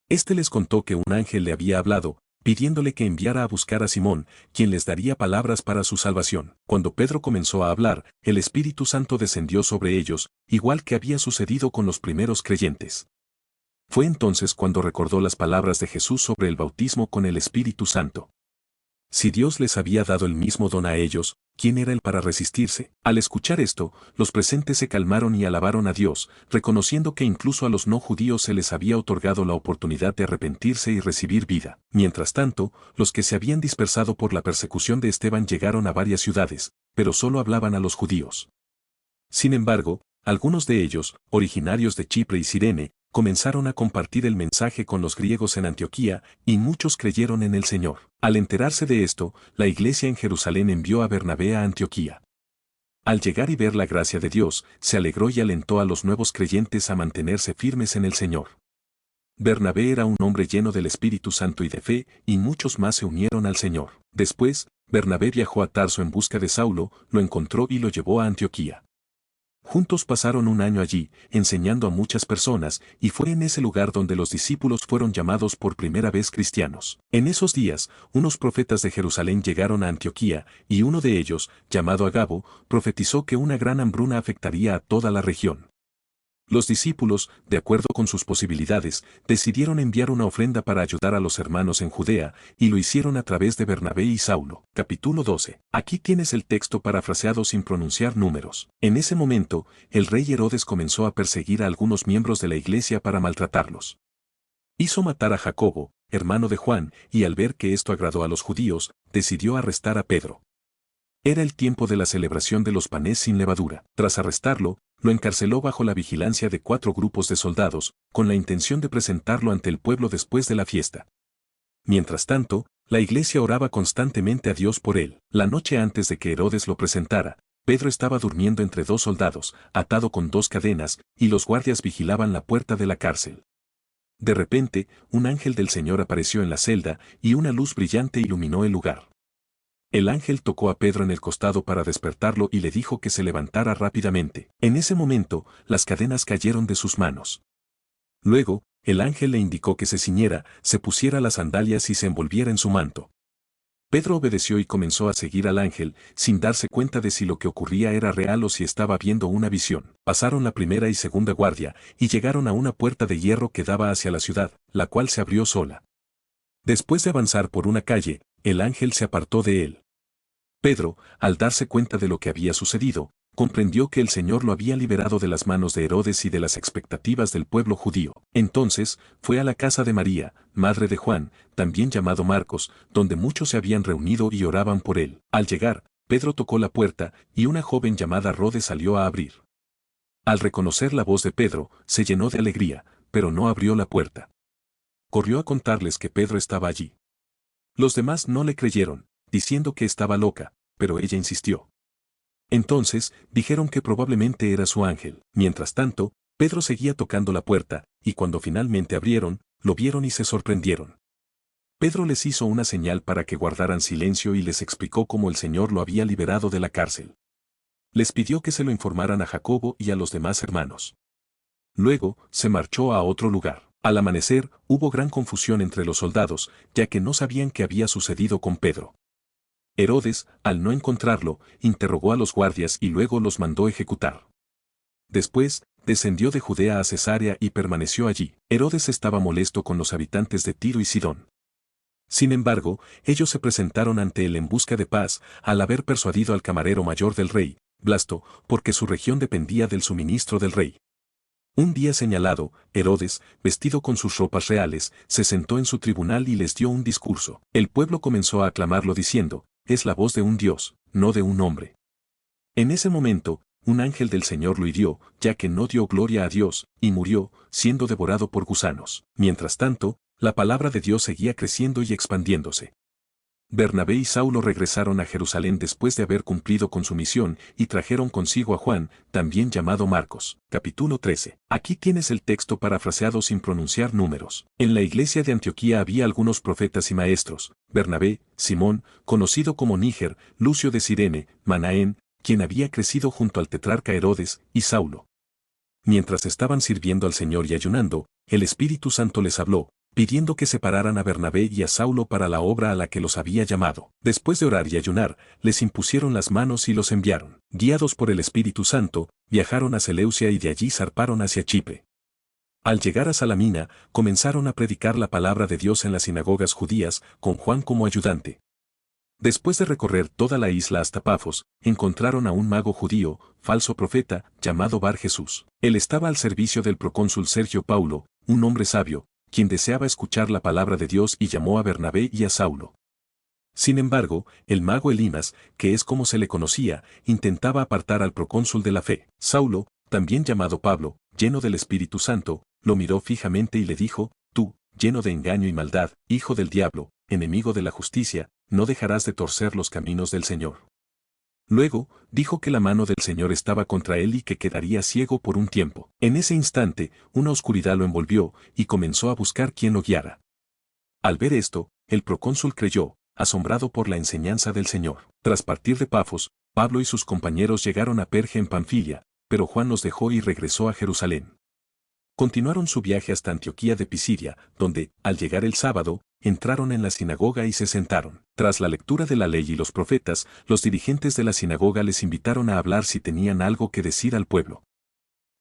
Este les contó que un ángel le había hablado, pidiéndole que enviara a buscar a Simón, quien les daría palabras para su salvación. Cuando Pedro comenzó a hablar, el Espíritu Santo descendió sobre ellos, igual que había sucedido con los primeros creyentes. Fue entonces cuando recordó las palabras de Jesús sobre el bautismo con el Espíritu Santo. Si Dios les había dado el mismo don a ellos, ¿quién era él para resistirse? Al escuchar esto, los presentes se calmaron y alabaron a Dios, reconociendo que incluso a los no judíos se les había otorgado la oportunidad de arrepentirse y recibir vida. Mientras tanto, los que se habían dispersado por la persecución de Esteban llegaron a varias ciudades, pero solo hablaban a los judíos. Sin embargo, algunos de ellos, originarios de Chipre y Cirene, comenzaron a compartir el mensaje con los griegos en Antioquía, y muchos creyeron en el Señor. Al enterarse de esto, la iglesia en Jerusalén envió a Bernabé a Antioquía. Al llegar y ver la gracia de Dios, se alegró y alentó a los nuevos creyentes a mantenerse firmes en el Señor. Bernabé era un hombre lleno del Espíritu Santo y de fe, y muchos más se unieron al Señor. Después, Bernabé viajó a Tarso en busca de Saulo, lo encontró y lo llevó a Antioquía. Juntos pasaron un año allí, enseñando a muchas personas, y fue en ese lugar donde los discípulos fueron llamados por primera vez cristianos. En esos días, unos profetas de Jerusalén llegaron a Antioquía, y uno de ellos, llamado Agabo, profetizó que una gran hambruna afectaría a toda la región. Los discípulos, de acuerdo con sus posibilidades, decidieron enviar una ofrenda para ayudar a los hermanos en Judea, y lo hicieron a través de Bernabé y Saulo. Capítulo 12. Aquí tienes el texto parafraseado sin pronunciar números. En ese momento, el rey Herodes comenzó a perseguir a algunos miembros de la iglesia para maltratarlos. Hizo matar a Jacobo, hermano de Juan, y al ver que esto agradó a los judíos, decidió arrestar a Pedro. Era el tiempo de la celebración de los panes sin levadura. Tras arrestarlo, lo encarceló bajo la vigilancia de 4 grupos de soldados, con la intención de presentarlo ante el pueblo después de la fiesta. Mientras tanto, la iglesia oraba constantemente a Dios por él. La noche antes de que Herodes lo presentara, Pedro estaba durmiendo entre 2 soldados, atado con 2 cadenas, y los guardias vigilaban la puerta de la cárcel. De repente, un ángel del Señor apareció en la celda, y una luz brillante iluminó el lugar. El ángel tocó a Pedro en el costado para despertarlo y le dijo que se levantara rápidamente. En ese momento, las cadenas cayeron de sus manos. Luego, el ángel le indicó que se ciñera, se pusiera las sandalias y se envolviera en su manto. Pedro obedeció y comenzó a seguir al ángel, sin darse cuenta de si lo que ocurría era real o si estaba viendo una visión. Pasaron la primera y segunda guardia, y llegaron a una puerta de hierro que daba hacia la ciudad, la cual se abrió sola. Después de avanzar por una calle, el ángel se apartó de él. Pedro, al darse cuenta de lo que había sucedido, comprendió que el Señor lo había liberado de las manos de Herodes y de las expectativas del pueblo judío. Entonces, fue a la casa de María, madre de Juan, también llamado Marcos, donde muchos se habían reunido y oraban por él. Al llegar, Pedro tocó la puerta, y una joven llamada Rode salió a abrir. Al reconocer la voz de Pedro, se llenó de alegría, pero no abrió la puerta. Corrió a contarles que Pedro estaba allí. Los demás no le creyeron, diciendo que estaba loca, pero ella insistió. Entonces, dijeron que probablemente era su ángel. Mientras tanto, Pedro seguía tocando la puerta, y cuando finalmente abrieron, lo vieron y se sorprendieron. Pedro les hizo una señal para que guardaran silencio y les explicó cómo el Señor lo había liberado de la cárcel. Les pidió que se lo informaran a Jacobo y a los demás hermanos. Luego, se marchó a otro lugar. Al amanecer, hubo gran confusión entre los soldados, ya que no sabían qué había sucedido con Pedro. Herodes, al no encontrarlo, interrogó a los guardias y luego los mandó ejecutar. Después, descendió de Judea a Cesarea y permaneció allí. Herodes estaba molesto con los habitantes de Tiro y Sidón. Sin embargo, ellos se presentaron ante él en busca de paz, al haber persuadido al camarero mayor del rey, Blasto, porque su región dependía del suministro del rey. Un día señalado, Herodes, vestido con sus ropas reales, se sentó en su tribunal y les dio un discurso. El pueblo comenzó a aclamarlo diciendo, es la voz de un Dios, no de un hombre. En ese momento, un ángel del Señor lo hirió, ya que no dio gloria a Dios, y murió, siendo devorado por gusanos. Mientras tanto, la palabra de Dios seguía creciendo y expandiéndose. Bernabé y Saulo regresaron a Jerusalén después de haber cumplido con su misión y trajeron consigo a Juan, también llamado Marcos. Capítulo 13. Aquí tienes el texto parafraseado sin pronunciar números. En la iglesia de Antioquía había algunos profetas y maestros: Bernabé, Simón, conocido como Níger, Lucio de Cirene, Manaén, quien había crecido junto al tetrarca Herodes, y Saulo. Mientras estaban sirviendo al Señor y ayunando, el Espíritu Santo les habló: pidiendo que separaran a Bernabé y a Saulo para la obra a la que los había llamado. Después de orar y ayunar, les impusieron las manos y los enviaron. Guiados por el Espíritu Santo, viajaron a Seleucia y de allí zarparon hacia Chipre. Al llegar a Salamina, comenzaron a predicar la palabra de Dios en las sinagogas judías, con Juan como ayudante. Después de recorrer toda la isla hasta Pafos, encontraron a un mago judío, falso profeta, llamado Bar Jesús. Él estaba al servicio del procónsul Sergio Paulo, un hombre sabio, quien deseaba escuchar la palabra de Dios y llamó a Bernabé y a Saulo. Sin embargo, el mago Elimas, que es como se le conocía, intentaba apartar al procónsul de la fe. Saulo, también llamado Pablo, lleno del Espíritu Santo, lo miró fijamente y le dijo: Tú, lleno de engaño y maldad, hijo del diablo, enemigo de la justicia, no dejarás de torcer los caminos del Señor. Luego, dijo que la mano del Señor estaba contra él y que quedaría ciego por un tiempo. En ese instante, una oscuridad lo envolvió, y comenzó a buscar quien lo guiara. Al ver esto, el procónsul creyó, asombrado por la enseñanza del Señor. Tras partir de Pafos, Pablo y sus compañeros llegaron a Perge en Panfilia, pero Juan los dejó y regresó a Jerusalén. Continuaron su viaje hasta Antioquía de Pisidia, donde, al llegar el sábado, entraron en la sinagoga y se sentaron. Tras la lectura de la ley y los profetas, los dirigentes de la sinagoga les invitaron a hablar si tenían algo que decir al pueblo.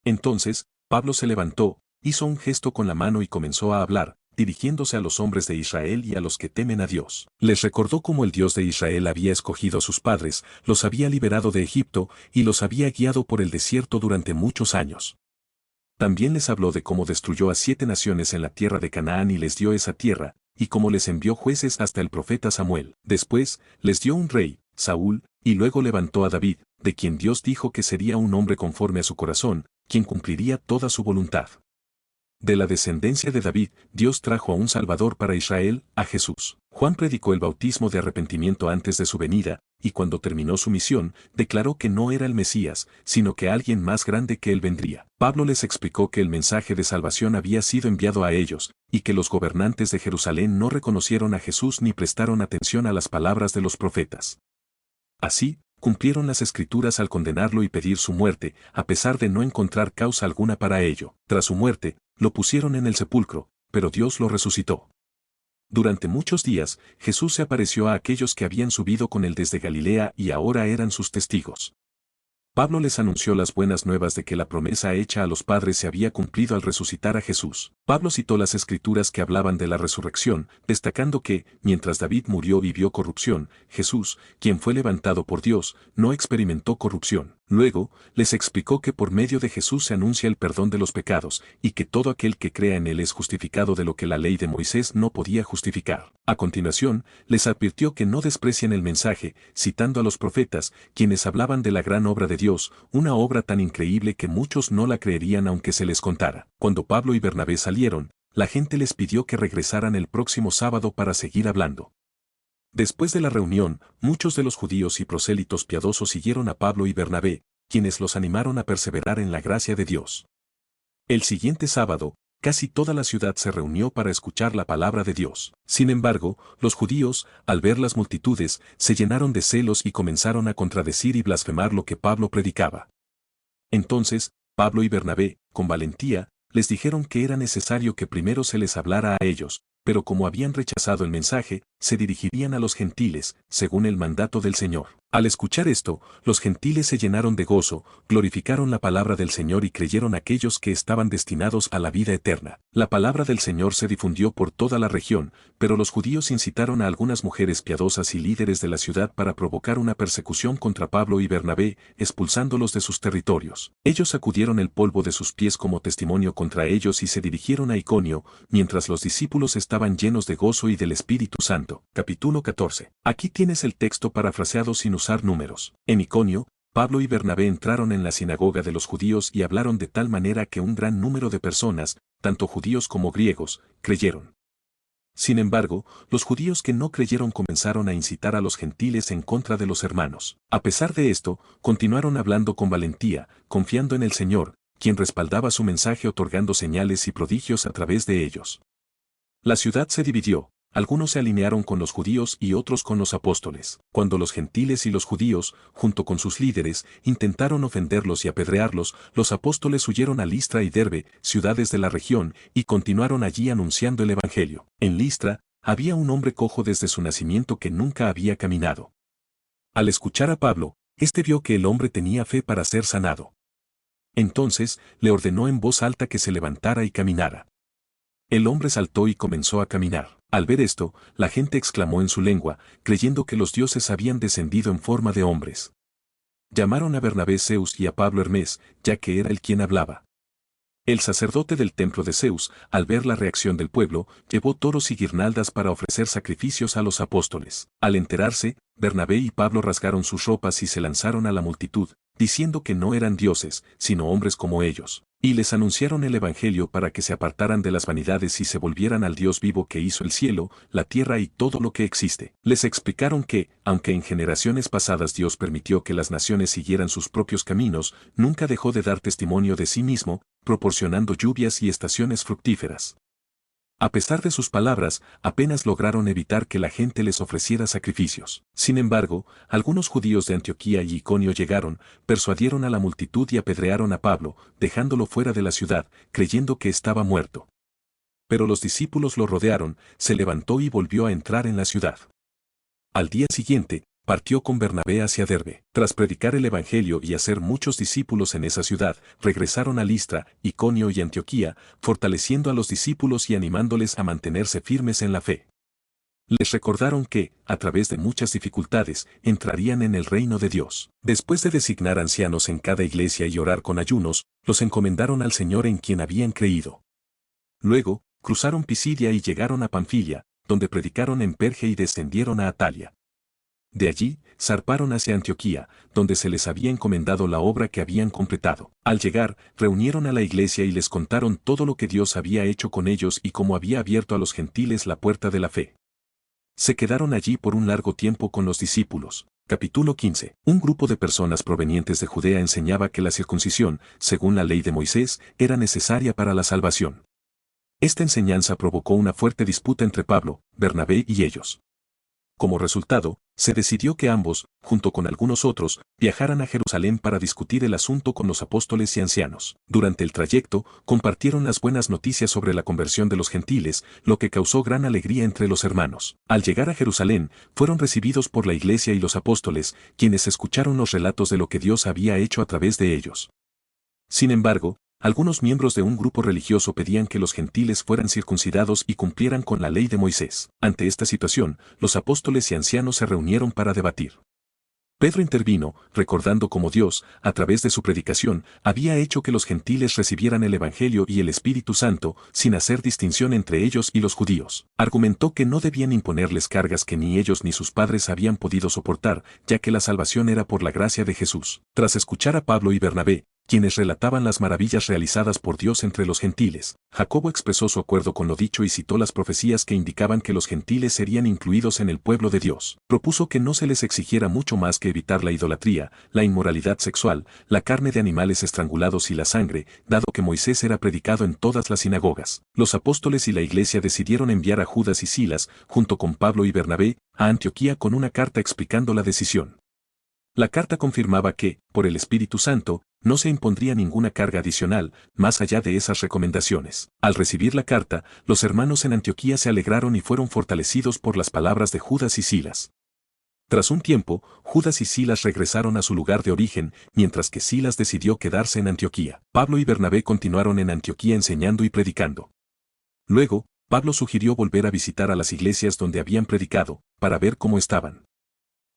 Entonces, Pablo se levantó, hizo un gesto con la mano y comenzó a hablar, dirigiéndose a los hombres de Israel y a los que temen a Dios. Les recordó cómo el Dios de Israel había escogido a sus padres, los había liberado de Egipto y los había guiado por el desierto durante muchos años. También les habló de cómo destruyó a 7 naciones en la tierra de Canaán y les dio esa tierra, y cómo les envió jueces hasta el profeta Samuel. Después, les dio un rey, Saúl, y luego levantó a David, de quien Dios dijo que sería un hombre conforme a su corazón, quien cumpliría toda su voluntad. De la descendencia de David, Dios trajo a un Salvador para Israel, a Jesús. Juan predicó el bautismo de arrepentimiento antes de su venida, y cuando terminó su misión, declaró que no era el Mesías, sino que alguien más grande que él vendría. Pablo les explicó que el mensaje de salvación había sido enviado a ellos, y que los gobernantes de Jerusalén no reconocieron a Jesús ni prestaron atención a las palabras de los profetas. Así, cumplieron las Escrituras al condenarlo y pedir su muerte, a pesar de no encontrar causa alguna para ello. Tras su muerte, lo pusieron en el sepulcro, pero Dios lo resucitó. Durante muchos días, Jesús se apareció a aquellos que habían subido con él desde Galilea y ahora eran sus testigos. Pablo les anunció las buenas nuevas de que la promesa hecha a los padres se había cumplido al resucitar a Jesús. Pablo citó las Escrituras que hablaban de la resurrección, destacando que, mientras David murió y vio corrupción, Jesús, quien fue levantado por Dios, no experimentó corrupción. Luego, les explicó que por medio de Jesús se anuncia el perdón de los pecados, y que todo aquel que crea en él es justificado de lo que la ley de Moisés no podía justificar. A continuación, les advirtió que no desprecien el mensaje, citando a los profetas, quienes hablaban de la gran obra de Dios, una obra tan increíble que muchos no la creerían aunque se les contara. Cuando Pablo y Bernabé salieron, la gente les pidió que regresaran el próximo sábado para seguir hablando. Después de la reunión, muchos de los judíos y prosélitos piadosos siguieron a Pablo y Bernabé, quienes los animaron a perseverar en la gracia de Dios. El siguiente sábado, casi toda la ciudad se reunió para escuchar la palabra de Dios. Sin embargo, los judíos, al ver las multitudes, se llenaron de celos y comenzaron a contradecir y blasfemar lo que Pablo predicaba. Entonces, Pablo y Bernabé, con valentía, les dijeron que era necesario que primero se les hablara a ellos, pero como habían rechazado el mensaje, se dirigirían a los gentiles, según el mandato del Señor. Al escuchar esto, los gentiles se llenaron de gozo, glorificaron la palabra del Señor y creyeron aquellos que estaban destinados a la vida eterna. La palabra del Señor se difundió por toda la región, pero los judíos incitaron a algunas mujeres piadosas y líderes de la ciudad para provocar una persecución contra Pablo y Bernabé, expulsándolos de sus territorios. Ellos sacudieron el polvo de sus pies como testimonio contra ellos y se dirigieron a Iconio, mientras los discípulos estaban llenos de gozo y del Espíritu Santo. Capítulo 14. Aquí tienes el texto parafraseado sin usar números. En Iconio, Pablo y Bernabé entraron en la sinagoga de los judíos y hablaron de tal manera que un gran número de personas, tanto judíos como griegos, creyeron. Sin embargo, los judíos que no creyeron comenzaron a incitar a los gentiles en contra de los hermanos. A pesar de esto, continuaron hablando con valentía, confiando en el Señor, quien respaldaba su mensaje otorgando señales y prodigios a través de ellos. La ciudad se dividió. algunos se alinearon con los judíos y otros con los apóstoles. Cuando los gentiles y los judíos, junto con sus líderes, intentaron ofenderlos y apedrearlos, los apóstoles huyeron a Listra y Derbe, ciudades de la región, y continuaron allí anunciando el evangelio. En Listra, había un hombre cojo desde su nacimiento que nunca había caminado. Al escuchar a Pablo, éste vio que el hombre tenía fe para ser sanado. Entonces, le ordenó en voz alta que se levantara y caminara. El hombre saltó y comenzó a caminar. Al ver esto, la gente exclamó en su lengua, creyendo que los dioses habían descendido en forma de hombres. Llamaron a Bernabé Zeus y a Pablo Hermes, ya que era él quien hablaba. El sacerdote del templo de Zeus, al ver la reacción del pueblo, llevó toros y guirnaldas para ofrecer sacrificios a los apóstoles. Al enterarse, Bernabé y Pablo rasgaron sus ropas y se lanzaron a la multitud, diciendo que no eran dioses, sino hombres como ellos. Y les anunciaron el evangelio para que se apartaran de las vanidades y se volvieran al Dios vivo que hizo el cielo, la tierra y todo lo que existe. Les explicaron que, aunque en generaciones pasadas Dios permitió que las naciones siguieran sus propios caminos, nunca dejó de dar testimonio de sí mismo, proporcionando lluvias y estaciones fructíferas. A pesar de sus palabras, apenas lograron evitar que la gente les ofreciera sacrificios. Sin embargo, algunos judíos de Antioquía y Iconio llegaron, persuadieron a la multitud y apedrearon a Pablo, dejándolo fuera de la ciudad, creyendo que estaba muerto. Pero los discípulos lo rodearon, se levantó y volvió a entrar en la ciudad. Al día siguiente, partió con Bernabé hacia Derbe. Tras predicar el evangelio y hacer muchos discípulos en esa ciudad, regresaron a Listra, Iconio y Antioquía, fortaleciendo a los discípulos y animándoles a mantenerse firmes en la fe. Les recordaron que, a través de muchas dificultades, entrarían en el reino de Dios. Después de designar ancianos en cada iglesia y orar con ayunos, los encomendaron al Señor en quien habían creído. Luego, cruzaron Pisidia y llegaron a Panfilia, donde predicaron en Perge y descendieron a Atalia. De allí, zarparon hacia Antioquía, donde se les había encomendado la obra que habían completado. Al llegar, reunieron a la iglesia y les contaron todo lo que Dios había hecho con ellos y cómo había abierto a los gentiles la puerta de la fe. Se quedaron allí por un largo tiempo con los discípulos. Capítulo 15. Un grupo de personas provenientes de Judea enseñaba que la circuncisión, según la ley de Moisés, era necesaria para la salvación. Esta enseñanza provocó una fuerte disputa entre Pablo, Bernabé y ellos. Como resultado, se decidió que ambos, junto con algunos otros, viajaran a Jerusalén para discutir el asunto con los apóstoles y ancianos. Durante el trayecto, compartieron las buenas noticias sobre la conversión de los gentiles, lo que causó gran alegría entre los hermanos. Al llegar a Jerusalén, fueron recibidos por la iglesia y los apóstoles, quienes escucharon los relatos de lo que Dios había hecho a través de ellos. Sin embargo, algunos miembros de un grupo religioso pedían que los gentiles fueran circuncidados y cumplieran con la ley de Moisés. Ante esta situación, los apóstoles y ancianos se reunieron para debatir. Pedro intervino, recordando cómo Dios, a través de su predicación, había hecho que los gentiles recibieran el Evangelio y el Espíritu Santo, sin hacer distinción entre ellos y los judíos. Argumentó que no debían imponerles cargas que ni ellos ni sus padres habían podido soportar, ya que la salvación era por la gracia de Jesús. Tras escuchar a Pablo y Bernabé, quienes relataban las maravillas realizadas por Dios entre los gentiles, Jacobo expresó su acuerdo con lo dicho y citó las profecías que indicaban que los gentiles serían incluidos en el pueblo de Dios. Propuso que no se les exigiera mucho más que evitar la idolatría, la inmoralidad sexual, la carne de animales estrangulados y la sangre, dado que Moisés era predicado en todas las sinagogas. Los apóstoles y la iglesia decidieron enviar a Judas y Silas, junto con Pablo y Bernabé, a Antioquía con una carta explicando la decisión. La carta confirmaba que, por el Espíritu Santo, no se impondría ninguna carga adicional, más allá de esas recomendaciones. Al recibir la carta, los hermanos en Antioquía se alegraron y fueron fortalecidos por las palabras de Judas y Silas. Tras un tiempo, Judas y Silas regresaron a su lugar de origen, mientras que Silas decidió quedarse en Antioquía. Pablo y Bernabé continuaron en Antioquía enseñando y predicando. Luego, Pablo sugirió volver a visitar a las iglesias donde habían predicado, para ver cómo estaban.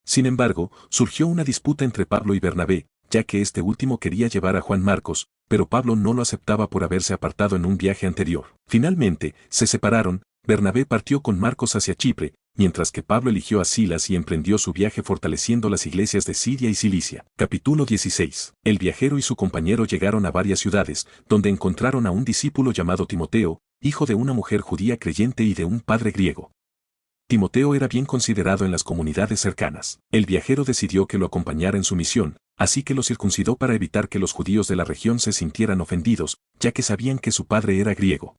Sin embargo, surgió una disputa entre Pablo y Bernabé, ya que este último quería llevar a Juan Marcos, pero Pablo no lo aceptaba por haberse apartado en un viaje anterior. Finalmente, se separaron, Bernabé partió con Marcos hacia Chipre, mientras que Pablo eligió a Silas y emprendió su viaje fortaleciendo las iglesias de Siria y Cilicia. Capítulo 16. El viajero y su compañero llegaron a varias ciudades, donde encontraron a un discípulo llamado Timoteo, hijo de una mujer judía creyente y de un padre griego. Timoteo era bien considerado en las comunidades cercanas. El viajero decidió que lo acompañara en su misión, así que lo circuncidó para evitar que los judíos de la región se sintieran ofendidos, ya que sabían que su padre era griego.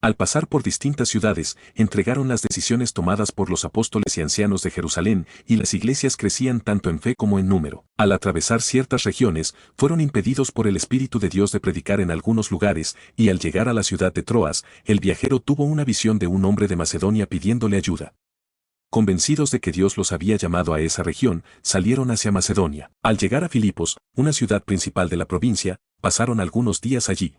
Al pasar por distintas ciudades, entregaron las decisiones tomadas por los apóstoles y ancianos de Jerusalén, y las iglesias crecían tanto en fe como en número. Al atravesar ciertas regiones, fueron impedidos por el Espíritu de Dios de predicar en algunos lugares, y al llegar a la ciudad de Troas, el viajero tuvo una visión de un hombre de Macedonia pidiéndole ayuda. Convencidos de que Dios los había llamado a esa región, salieron hacia Macedonia. Al llegar a Filipos, una ciudad principal de la provincia, pasaron algunos días allí.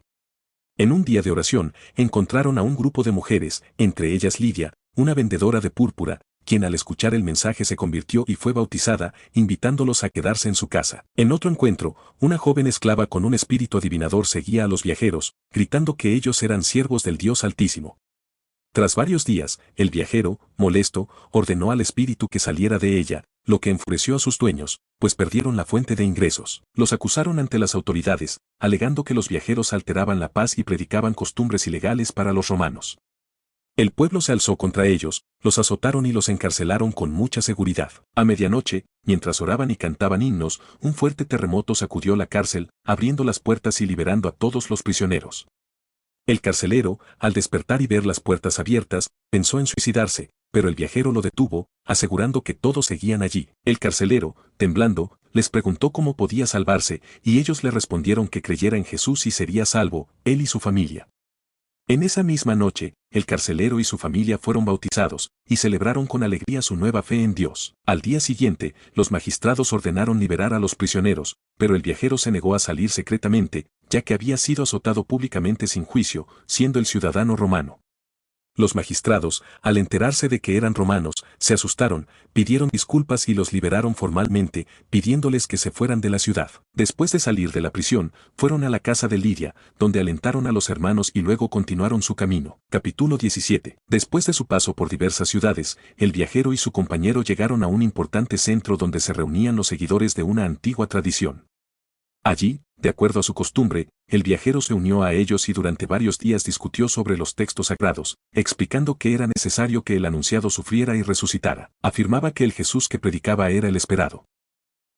En un día de oración, encontraron a un grupo de mujeres, entre ellas Lidia, una vendedora de púrpura, quien al escuchar el mensaje se convirtió y fue bautizada, invitándolos a quedarse en su casa. En otro encuentro, una joven esclava con un espíritu adivinador seguía a los viajeros, gritando que ellos eran siervos del Dios Altísimo. Tras varios días, el viajero, molesto, ordenó al espíritu que saliera de ella, lo que enfureció a sus dueños, pues perdieron la fuente de ingresos. Los acusaron ante las autoridades, alegando que los viajeros alteraban la paz y predicaban costumbres ilegales para los romanos. El pueblo se alzó contra ellos, los azotaron y los encarcelaron con mucha seguridad. A medianoche, mientras oraban y cantaban himnos, un fuerte terremoto sacudió la cárcel, abriendo las puertas y liberando a todos los prisioneros. El carcelero, al despertar y ver las puertas abiertas, pensó en suicidarse, pero el viajero lo detuvo, asegurando que todos seguían allí. El carcelero, temblando, les preguntó cómo podía salvarse, y ellos le respondieron que creyera en Jesús y sería salvo, él y su familia. En esa misma noche, el carcelero y su familia fueron bautizados, y celebraron con alegría su nueva fe en Dios. Al día siguiente, los magistrados ordenaron liberar a los prisioneros, pero el viajero se negó a salir secretamente, ya que había sido azotado públicamente sin juicio, siendo el ciudadano romano. Los magistrados, al enterarse de que eran romanos, se asustaron, pidieron disculpas y los liberaron formalmente, pidiéndoles que se fueran de la ciudad. Después de salir de la prisión, fueron a la casa de Lidia, donde alentaron a los hermanos y luego continuaron su camino. Capítulo 17. Después de su paso por diversas ciudades, el viajero y su compañero llegaron a un importante centro donde se reunían los seguidores de una antigua tradición. Allí, de acuerdo a su costumbre, el viajero se unió a ellos y durante varios días discutió sobre los textos sagrados, explicando que era necesario que el anunciado sufriera y resucitara. Afirmaba que el Jesús que predicaba era el esperado.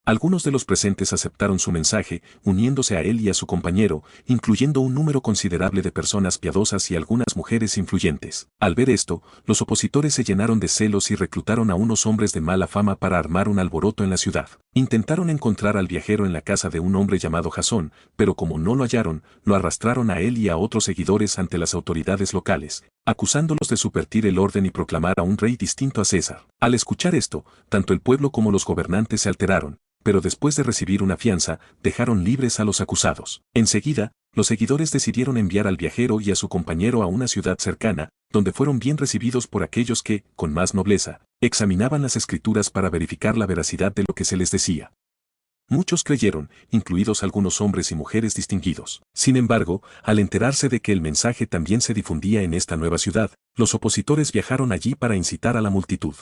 Algunos de los presentes aceptaron su mensaje, uniéndose a él y a su compañero, incluyendo un número considerable de personas piadosas y algunas mujeres influyentes. Al ver esto, los opositores se llenaron de celos y reclutaron a unos hombres de mala fama para armar un alboroto en la ciudad. Intentaron encontrar al viajero en la casa de un hombre llamado Jasón, pero como no lo hallaron, lo arrastraron a él y a otros seguidores ante las autoridades locales, acusándolos de subvertir el orden y proclamar a un rey distinto a César. Al escuchar esto, tanto el pueblo como los gobernantes se alteraron, pero después de recibir una fianza, dejaron libres a los acusados. Enseguida, los seguidores decidieron enviar al viajero y a su compañero a una ciudad cercana, donde fueron bien recibidos por aquellos que, con más nobleza, examinaban las escrituras para verificar la veracidad de lo que se les decía. Muchos creyeron, incluidos algunos hombres y mujeres distinguidos. Sin embargo, al enterarse de que el mensaje también se difundía en esta nueva ciudad, los opositores viajaron allí para incitar a la multitud.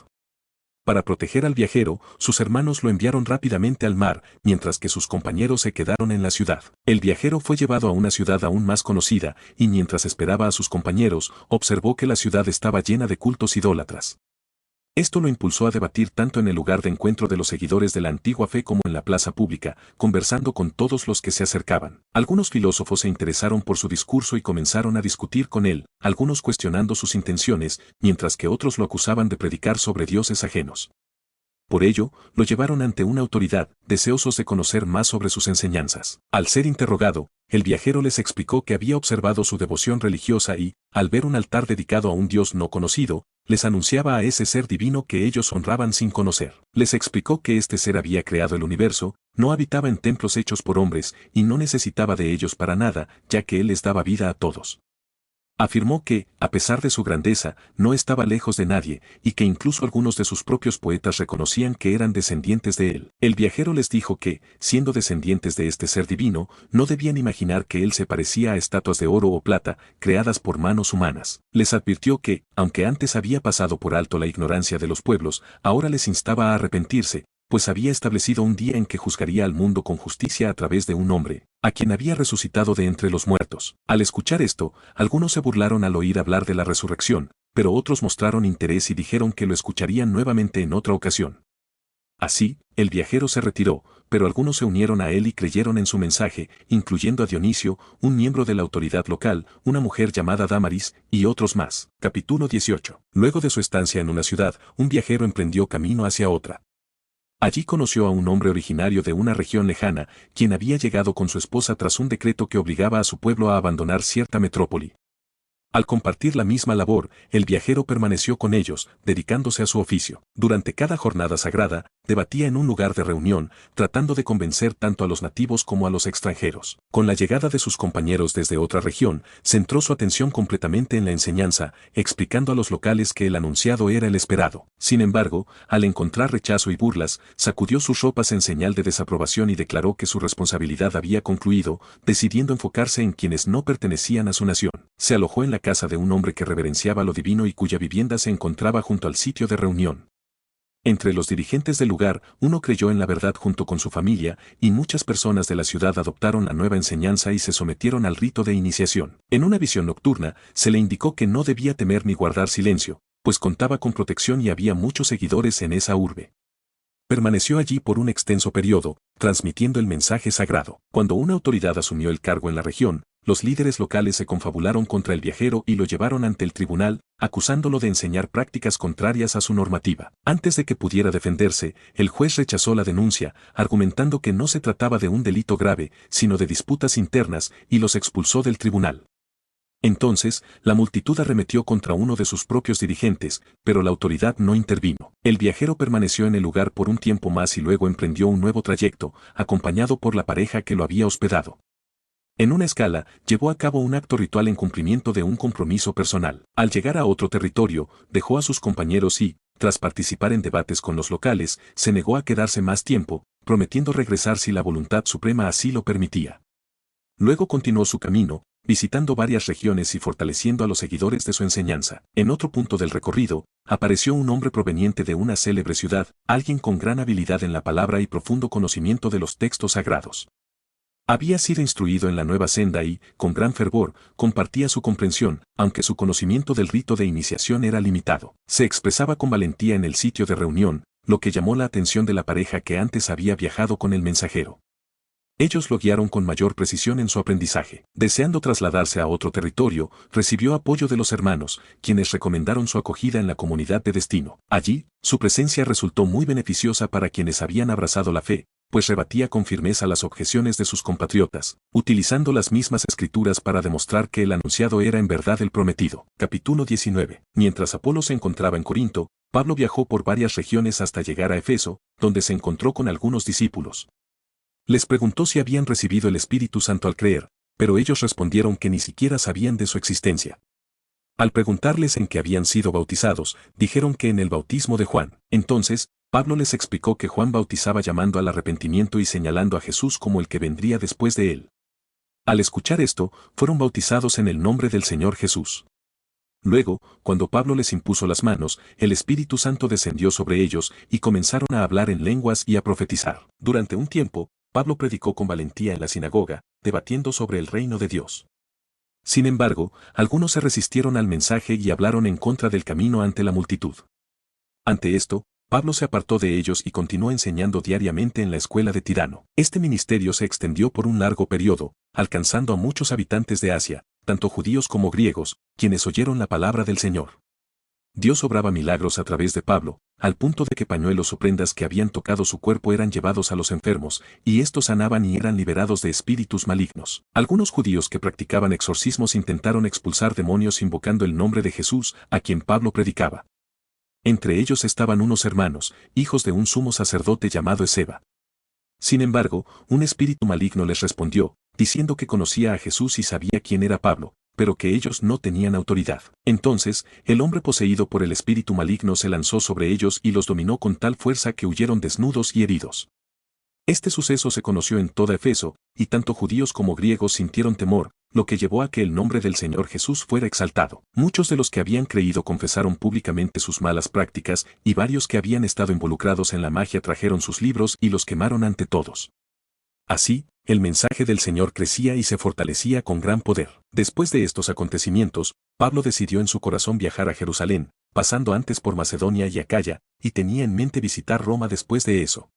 Para proteger al viajero, sus hermanos lo enviaron rápidamente al mar, mientras que sus compañeros se quedaron en la ciudad. El viajero fue llevado a una ciudad aún más conocida, y mientras esperaba a sus compañeros, observó que la ciudad estaba llena de cultos idólatras. Esto lo impulsó a debatir tanto en el lugar de encuentro de los seguidores de la antigua fe como en la plaza pública, conversando con todos los que se acercaban. Algunos filósofos se interesaron por su discurso y comenzaron a discutir con él, algunos cuestionando sus intenciones, mientras que otros lo acusaban de predicar sobre dioses ajenos. Por ello, lo llevaron ante una autoridad, deseosos de conocer más sobre sus enseñanzas. Al ser interrogado, el viajero les explicó que había observado su devoción religiosa y, al ver un altar dedicado a un dios no conocido, les anunciaba a ese ser divino que ellos honraban sin conocer. Les explicó que este ser había creado el universo, no habitaba en templos hechos por hombres y no necesitaba de ellos para nada, ya que él les daba vida a todos. Afirmó que, a pesar de su grandeza, no estaba lejos de nadie, y que incluso algunos de sus propios poetas reconocían que eran descendientes de él. El viajero les dijo que, siendo descendientes de este ser divino, no debían imaginar que él se parecía a estatuas de oro o plata, creadas por manos humanas. Les advirtió que, aunque antes había pasado por alto la ignorancia de los pueblos, ahora les instaba a arrepentirse, pues había establecido un día en que juzgaría al mundo con justicia a través de un hombre, a quien había resucitado de entre los muertos. Al escuchar esto, algunos se burlaron al oír hablar de la resurrección, pero otros mostraron interés y dijeron que lo escucharían nuevamente en otra ocasión. Así, el viajero se retiró, pero algunos se unieron a él y creyeron en su mensaje, incluyendo a Dionisio, un miembro de la autoridad local, una mujer llamada Dámaris, y otros más. Capítulo 18. Luego de su estancia en una ciudad, un viajero emprendió camino hacia otra. Allí conoció a un hombre originario de una región lejana, quien había llegado con su esposa tras un decreto que obligaba a su pueblo a abandonar cierta metrópoli. Al compartir la misma labor, el viajero permaneció con ellos, dedicándose a su oficio. Durante cada jornada sagrada, debatía en un lugar de reunión, tratando de convencer tanto a los nativos como a los extranjeros. Con la llegada de sus compañeros desde otra región, centró su atención completamente en la enseñanza, explicando a los locales que el anunciado era el esperado. Sin embargo, al encontrar rechazo y burlas, sacudió sus ropas en señal de desaprobación y declaró que su responsabilidad había concluido, decidiendo enfocarse en quienes no pertenecían a su nación. Se alojó en la casa de un hombre que reverenciaba lo divino y cuya vivienda se encontraba junto al sitio de reunión. Entre los dirigentes del lugar, uno creyó en la verdad junto con su familia, y muchas personas de la ciudad adoptaron la nueva enseñanza y se sometieron al rito de iniciación. En una visión nocturna, se le indicó que no debía temer ni guardar silencio, pues contaba con protección y había muchos seguidores en esa urbe. Permaneció allí por un extenso periodo, transmitiendo el mensaje sagrado. Cuando una autoridad asumió el cargo en la región, los líderes locales se confabularon contra el viajero y lo llevaron ante el tribunal, acusándolo de enseñar prácticas contrarias a su normativa. Antes de que pudiera defenderse, el juez rechazó la denuncia, argumentando que no se trataba de un delito grave, sino de disputas internas, y los expulsó del tribunal. Entonces, la multitud arremetió contra uno de sus propios dirigentes, pero la autoridad no intervino. El viajero permaneció en el lugar por un tiempo más y luego emprendió un nuevo trayecto, acompañado por la pareja que lo había hospedado. En una escala, llevó a cabo un acto ritual en cumplimiento de un compromiso personal. Al llegar a otro territorio, dejó a sus compañeros y, tras participar en debates con los locales, se negó a quedarse más tiempo, prometiendo regresar si la voluntad suprema así lo permitía. Luego continuó su camino, visitando varias regiones y fortaleciendo a los seguidores de su enseñanza. En otro punto del recorrido, apareció un hombre proveniente de una célebre ciudad, alguien con gran habilidad en la palabra y profundo conocimiento de los textos sagrados. Había sido instruido en la nueva senda y, con gran fervor, compartía su comprensión, aunque su conocimiento del rito de iniciación era limitado. Se expresaba con valentía en el sitio de reunión, lo que llamó la atención de la pareja que antes había viajado con el mensajero. Ellos lo guiaron con mayor precisión en su aprendizaje. Deseando trasladarse a otro territorio, recibió apoyo de los hermanos, quienes recomendaron su acogida en la comunidad de destino. Allí, su presencia resultó muy beneficiosa para quienes habían abrazado la fe, pues rebatía con firmeza las objeciones de sus compatriotas, utilizando las mismas escrituras para demostrar que el anunciado era en verdad el prometido. Capítulo 19. Mientras Apolo se encontraba en Corinto, Pablo viajó por varias regiones hasta llegar a Efeso, donde se encontró con algunos discípulos. Les preguntó si habían recibido el Espíritu Santo al creer, pero ellos respondieron que ni siquiera sabían de su existencia. Al preguntarles en qué habían sido bautizados, dijeron que en el bautismo de Juan. Entonces, Pablo les explicó que Juan bautizaba llamando al arrepentimiento y señalando a Jesús como el que vendría después de él. Al escuchar esto, fueron bautizados en el nombre del Señor Jesús. Luego, cuando Pablo les impuso las manos, el Espíritu Santo descendió sobre ellos y comenzaron a hablar en lenguas y a profetizar. Durante un tiempo, Pablo predicó con valentía en la sinagoga, debatiendo sobre el reino de Dios. Sin embargo, algunos se resistieron al mensaje y hablaron en contra del camino ante la multitud. Ante esto, Pablo se apartó de ellos y continuó enseñando diariamente en la escuela de Tirano. Este ministerio se extendió por un largo periodo, alcanzando a muchos habitantes de Asia, tanto judíos como griegos, quienes oyeron la palabra del Señor. Dios obraba milagros a través de Pablo, al punto de que pañuelos o prendas que habían tocado su cuerpo eran llevados a los enfermos, y estos sanaban y eran liberados de espíritus malignos. Algunos judíos que practicaban exorcismos intentaron expulsar demonios invocando el nombre de Jesús, a quien Pablo predicaba. Entre ellos estaban unos hermanos, hijos de un sumo sacerdote llamado Esceva. Sin embargo, un espíritu maligno les respondió, diciendo que conocía a Jesús y sabía quién era Pablo, pero que ellos no tenían autoridad. Entonces, el hombre poseído por el espíritu maligno se lanzó sobre ellos y los dominó con tal fuerza que huyeron desnudos y heridos. Este suceso se conoció en toda Efeso, y tanto judíos como griegos sintieron temor, lo que llevó a que el nombre del Señor Jesús fuera exaltado. Muchos de los que habían creído confesaron públicamente sus malas prácticas, y varios que habían estado involucrados en la magia trajeron sus libros y los quemaron ante todos. Así, el mensaje del Señor crecía y se fortalecía con gran poder. Después de estos acontecimientos, Pablo decidió en su corazón viajar a Jerusalén, pasando antes por Macedonia y Acaya, y tenía en mente visitar Roma después de eso.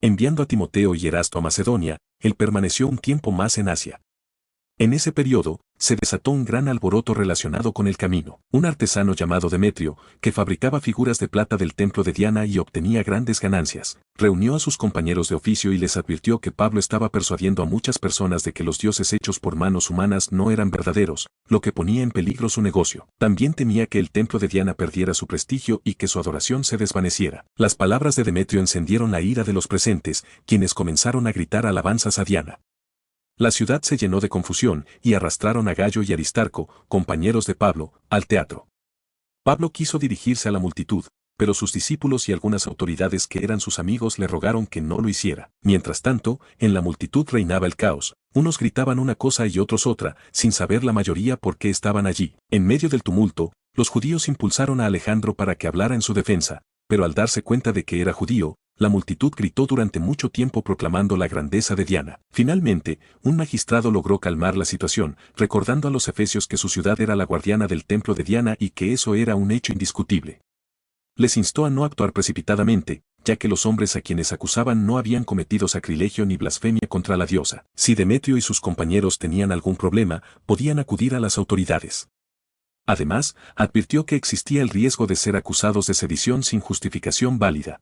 Enviando a Timoteo y Erasto a Macedonia, él permaneció un tiempo más en Asia. En ese periodo, se desató un gran alboroto relacionado con el camino. Un artesano llamado Demetrio, que fabricaba figuras de plata del templo de Diana y obtenía grandes ganancias, reunió a sus compañeros de oficio y les advirtió que Pablo estaba persuadiendo a muchas personas de que los dioses hechos por manos humanas no eran verdaderos, lo que ponía en peligro su negocio. También temía que el templo de Diana perdiera su prestigio y que su adoración se desvaneciera. Las palabras de Demetrio encendieron la ira de los presentes, quienes comenzaron a gritar alabanzas a Diana. La ciudad se llenó de confusión y arrastraron a Gayo y Aristarco, compañeros de Pablo, al teatro. Pablo quiso dirigirse a la multitud, pero sus discípulos y algunas autoridades que eran sus amigos le rogaron que no lo hiciera. Mientras tanto, en la multitud reinaba el caos. Unos gritaban una cosa y otros otra, sin saber la mayoría por qué estaban allí. En medio del tumulto, los judíos impulsaron a Alejandro para que hablara en su defensa, pero al darse cuenta de que era judío, la multitud gritó durante mucho tiempo proclamando la grandeza de Diana. Finalmente, un magistrado logró calmar la situación, recordando a los efesios que su ciudad era la guardiana del templo de Diana y que eso era un hecho indiscutible. Les instó a no actuar precipitadamente, ya que los hombres a quienes acusaban no habían cometido sacrilegio ni blasfemia contra la diosa. Si Demetrio y sus compañeros tenían algún problema, podían acudir a las autoridades. Además, advirtió que existía el riesgo de ser acusados de sedición sin justificación válida.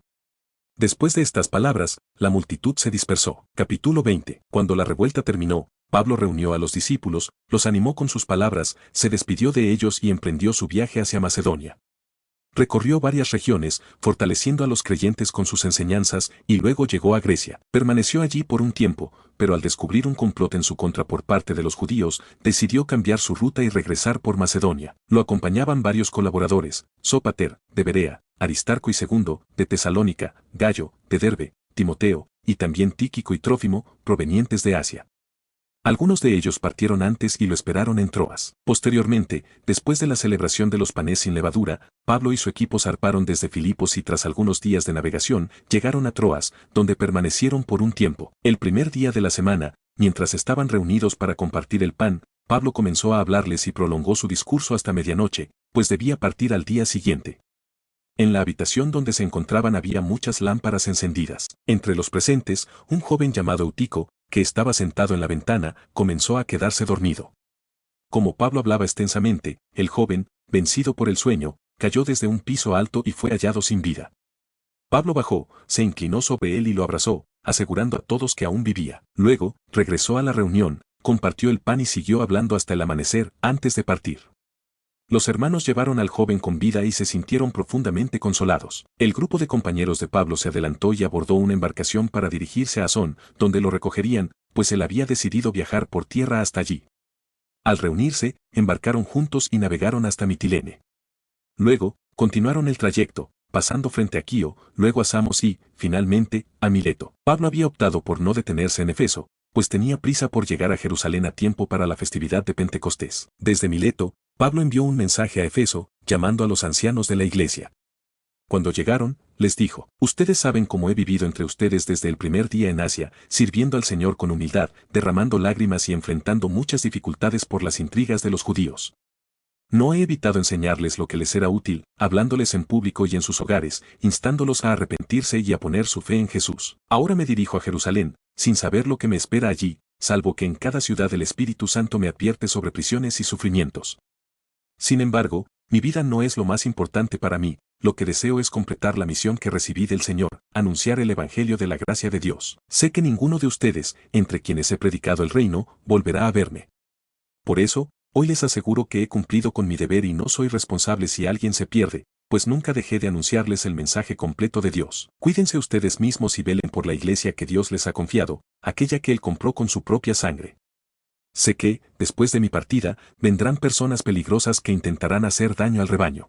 Después de estas palabras, la multitud se dispersó. Capítulo 20. Cuando la revuelta terminó, Pablo reunió a los discípulos, los animó con sus palabras, se despidió de ellos y emprendió su viaje hacia Macedonia. Recorrió varias regiones, fortaleciendo a los creyentes con sus enseñanzas, y luego llegó a Grecia. Permaneció allí por un tiempo, pero al descubrir un complot en su contra por parte de los judíos, decidió cambiar su ruta y regresar por Macedonia. Lo acompañaban varios colaboradores: Sópater, de Berea, Aristarco y Segundo, de Tesalónica, Gayo, de Derbe, Timoteo, y también Tíquico y Trófimo, provenientes de Asia. Algunos de ellos partieron antes y lo esperaron en Troas. Posteriormente, después de la celebración de los panes sin levadura, Pablo y su equipo zarparon desde Filipos y tras algunos días de navegación, llegaron a Troas, donde permanecieron por un tiempo. El primer día de la semana, mientras estaban reunidos para compartir el pan, Pablo comenzó a hablarles y prolongó su discurso hasta medianoche, pues debía partir al día siguiente. En la habitación donde se encontraban había muchas lámparas encendidas. Entre los presentes, un joven llamado Eutico, que estaba sentado en la ventana, comenzó a quedarse dormido. Como Pablo hablaba extensamente, el joven, vencido por el sueño, cayó desde un piso alto y fue hallado sin vida. Pablo bajó, se inclinó sobre él y lo abrazó, asegurando a todos que aún vivía. Luego, regresó a la reunión, compartió el pan y siguió hablando hasta el amanecer, antes de partir. Los hermanos llevaron al joven con vida y se sintieron profundamente consolados. El grupo de compañeros de Pablo se adelantó y abordó una embarcación para dirigirse a Asón, donde lo recogerían, pues él había decidido viajar por tierra hasta allí. Al reunirse, embarcaron juntos y navegaron hasta Mitilene. Luego, continuaron el trayecto, pasando frente a Quío, luego a Samos y, finalmente, a Mileto. Pablo había optado por no detenerse en Efeso, pues tenía prisa por llegar a Jerusalén a tiempo para la festividad de Pentecostés. Desde Mileto, Pablo envió un mensaje a Efeso, llamando a los ancianos de la iglesia. Cuando llegaron, les dijo: ustedes saben cómo he vivido entre ustedes desde el primer día en Asia, sirviendo al Señor con humildad, derramando lágrimas y enfrentando muchas dificultades por las intrigas de los judíos. No he evitado enseñarles lo que les era útil, hablándoles en público y en sus hogares, instándolos a arrepentirse y a poner su fe en Jesús. Ahora me dirijo a Jerusalén, sin saber lo que me espera allí, salvo que en cada ciudad el Espíritu Santo me advierte sobre prisiones y sufrimientos. Sin embargo, mi vida no es lo más importante para mí, lo que deseo es completar la misión que recibí del Señor, anunciar el Evangelio de la gracia de Dios. Sé que ninguno de ustedes, entre quienes he predicado el reino, volverá a verme. Por eso, hoy les aseguro que he cumplido con mi deber y no soy responsable si alguien se pierde, pues nunca dejé de anunciarles el mensaje completo de Dios. Cuídense ustedes mismos y velen por la iglesia que Dios les ha confiado, aquella que Él compró con su propia sangre. Sé que, después de mi partida, vendrán personas peligrosas que intentarán hacer daño al rebaño.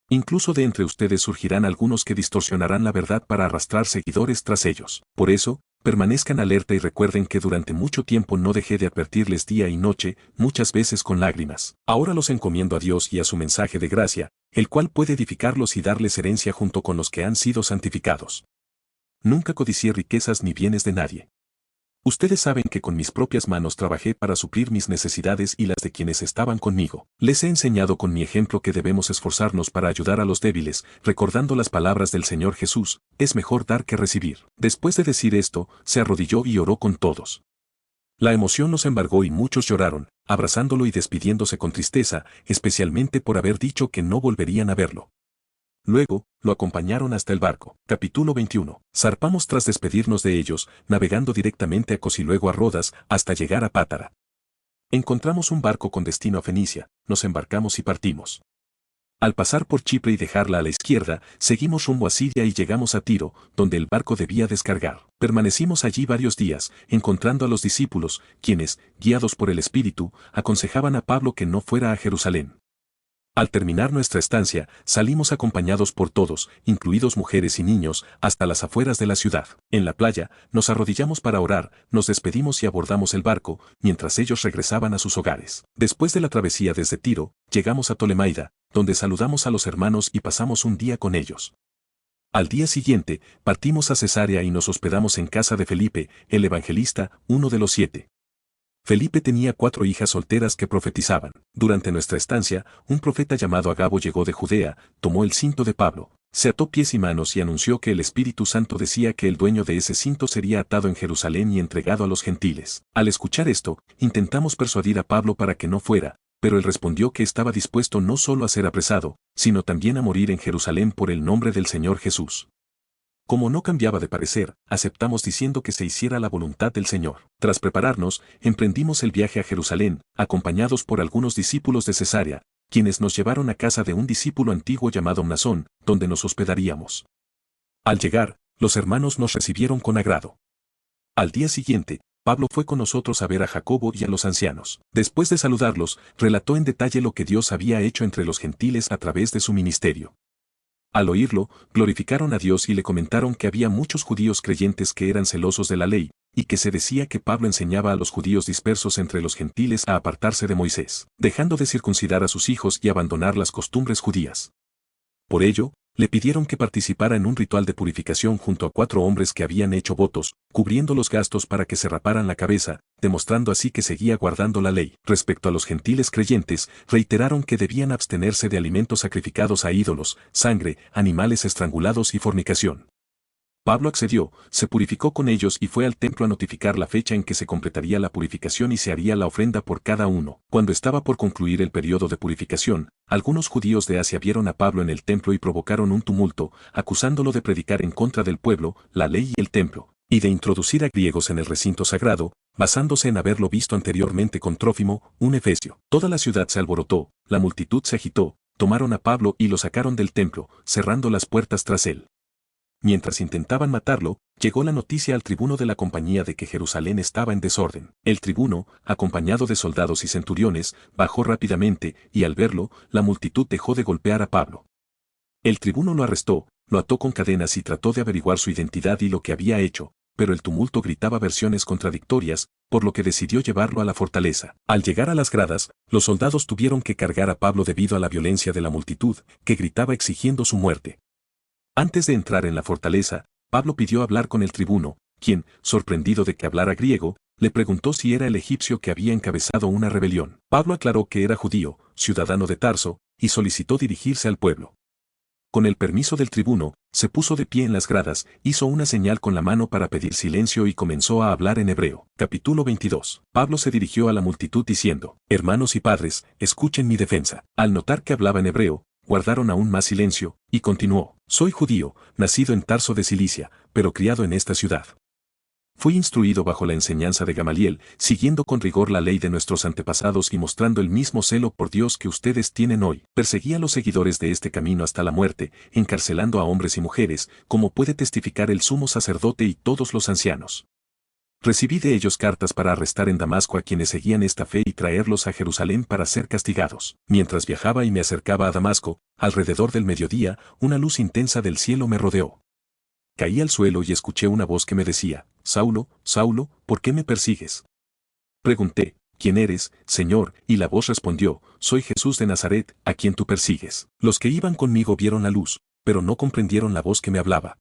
Incluso de entre ustedes surgirán algunos que distorsionarán la verdad para arrastrar seguidores tras ellos. Por eso, permanezcan alerta y recuerden que durante mucho tiempo no dejé de advertirles día y noche, muchas veces con lágrimas. Ahora los encomiendo a Dios y a su mensaje de gracia, el cual puede edificarlos y darles herencia junto con los que han sido santificados. Nunca codicié riquezas ni bienes de nadie. Ustedes saben que con mis propias manos trabajé para suplir mis necesidades y las de quienes estaban conmigo. Les he enseñado con mi ejemplo que debemos esforzarnos para ayudar a los débiles, recordando las palabras del Señor Jesús, es mejor dar que recibir. Después de decir esto, se arrodilló y oró con todos. La emoción los embargó y muchos lloraron, abrazándolo y despidiéndose con tristeza, especialmente por haber dicho que no volverían a verlo. Luego, lo acompañaron hasta el barco. Capítulo 21. Zarpamos tras despedirnos de ellos, navegando directamente a Cos y luego a Rodas, hasta llegar a Pátara. Encontramos un barco con destino a Fenicia, nos embarcamos y partimos. Al pasar por Chipre y dejarla a la izquierda, seguimos rumbo a Siria y llegamos a Tiro, donde el barco debía descargar. Permanecimos allí varios días, encontrando a los discípulos, quienes, guiados por el Espíritu, aconsejaban a Pablo que no fuera a Jerusalén. Al terminar nuestra estancia, salimos acompañados por todos, incluidos mujeres y niños, hasta las afueras de la ciudad. En la playa, nos arrodillamos para orar, nos despedimos y abordamos el barco, mientras ellos regresaban a sus hogares. Después de la travesía desde Tiro, llegamos a Tolemaida, donde saludamos a los hermanos y pasamos un día con ellos. Al día siguiente, partimos a Cesarea y nos hospedamos en casa de Felipe, el evangelista, uno de los 7. Felipe tenía 4 hijas solteras que profetizaban. Durante nuestra estancia, un profeta llamado Agabo llegó de Judea, tomó el cinto de Pablo, se ató pies y manos y anunció que el Espíritu Santo decía que el dueño de ese cinto sería atado en Jerusalén y entregado a los gentiles. Al escuchar esto, intentamos persuadir a Pablo para que no fuera, pero él respondió que estaba dispuesto no solo a ser apresado, sino también a morir en Jerusalén por el nombre del Señor Jesús. Como no cambiaba de parecer, aceptamos diciendo que se hiciera la voluntad del Señor. Tras prepararnos, emprendimos el viaje a Jerusalén, acompañados por algunos discípulos de Cesarea, quienes nos llevaron a casa de un discípulo antiguo llamado Mnasón, donde nos hospedaríamos. Al llegar, los hermanos nos recibieron con agrado. Al día siguiente, Pablo fue con nosotros a ver a Jacobo y a los ancianos. Después de saludarlos, relató en detalle lo que Dios había hecho entre los gentiles a través de su ministerio. Al oírlo, glorificaron a Dios y le comentaron que había muchos judíos creyentes que eran celosos de la ley, y que se decía que Pablo enseñaba a los judíos dispersos entre los gentiles a apartarse de Moisés, dejando de circuncidar a sus hijos y abandonar las costumbres judías. Por ello, le pidieron que participara en un ritual de purificación junto a 4 hombres que habían hecho votos, cubriendo los gastos para que se raparan la cabeza, demostrando así que seguía guardando la ley. Respecto a los gentiles creyentes, reiteraron que debían abstenerse de alimentos sacrificados a ídolos, sangre, animales estrangulados y fornicación. Pablo accedió, se purificó con ellos y fue al templo a notificar la fecha en que se completaría la purificación y se haría la ofrenda por cada uno. Cuando estaba por concluir el periodo de purificación, algunos judíos de Asia vieron a Pablo en el templo y provocaron un tumulto, acusándolo de predicar en contra del pueblo, la ley y el templo, y de introducir a griegos en el recinto sagrado, basándose en haberlo visto anteriormente con Trófimo, un efesio. Toda la ciudad se alborotó, la multitud se agitó, tomaron a Pablo y lo sacaron del templo, cerrando las puertas tras él. Mientras intentaban matarlo, llegó la noticia al tribuno de la compañía de que Jerusalén estaba en desorden. El tribuno, acompañado de soldados y centuriones, bajó rápidamente, y al verlo, la multitud dejó de golpear a Pablo. El tribuno lo arrestó, lo ató con cadenas y trató de averiguar su identidad y lo que había hecho, pero el tumulto gritaba versiones contradictorias, por lo que decidió llevarlo a la fortaleza. Al llegar a las gradas, los soldados tuvieron que cargar a Pablo debido a la violencia de la multitud, que gritaba exigiendo su muerte. Antes de entrar en la fortaleza, Pablo pidió hablar con el tribuno, quien, sorprendido de que hablara griego, le preguntó si era el egipcio que había encabezado una rebelión. Pablo aclaró que era judío, ciudadano de Tarso, y solicitó dirigirse al pueblo. Con el permiso del tribuno, se puso de pie en las gradas, hizo una señal con la mano para pedir silencio y comenzó a hablar en hebreo. Capítulo 22. Pablo se dirigió a la multitud diciendo: Hermanos y padres, escuchen mi defensa. Al notar que hablaba en hebreo, guardaron aún más silencio, y continuó: Soy judío, nacido en Tarso de Cilicia, pero criado en esta ciudad. Fui instruido bajo la enseñanza de Gamaliel, siguiendo con rigor la ley de nuestros antepasados y mostrando el mismo celo por Dios que ustedes tienen hoy. Perseguí a los seguidores de este camino hasta la muerte, encarcelando a hombres y mujeres, como puede testificar el sumo sacerdote y todos los ancianos. Recibí de ellos cartas para arrestar en Damasco a quienes seguían esta fe y traerlos a Jerusalén para ser castigados. Mientras viajaba y me acercaba a Damasco, alrededor del mediodía, una luz intensa del cielo me rodeó. Caí al suelo y escuché una voz que me decía: Saulo, Saulo, ¿por qué me persigues? Pregunté: ¿Quién eres, Señor? Y la voz respondió: Soy Jesús de Nazaret, a quien tú persigues. Los que iban conmigo vieron la luz, pero no comprendieron la voz que me hablaba.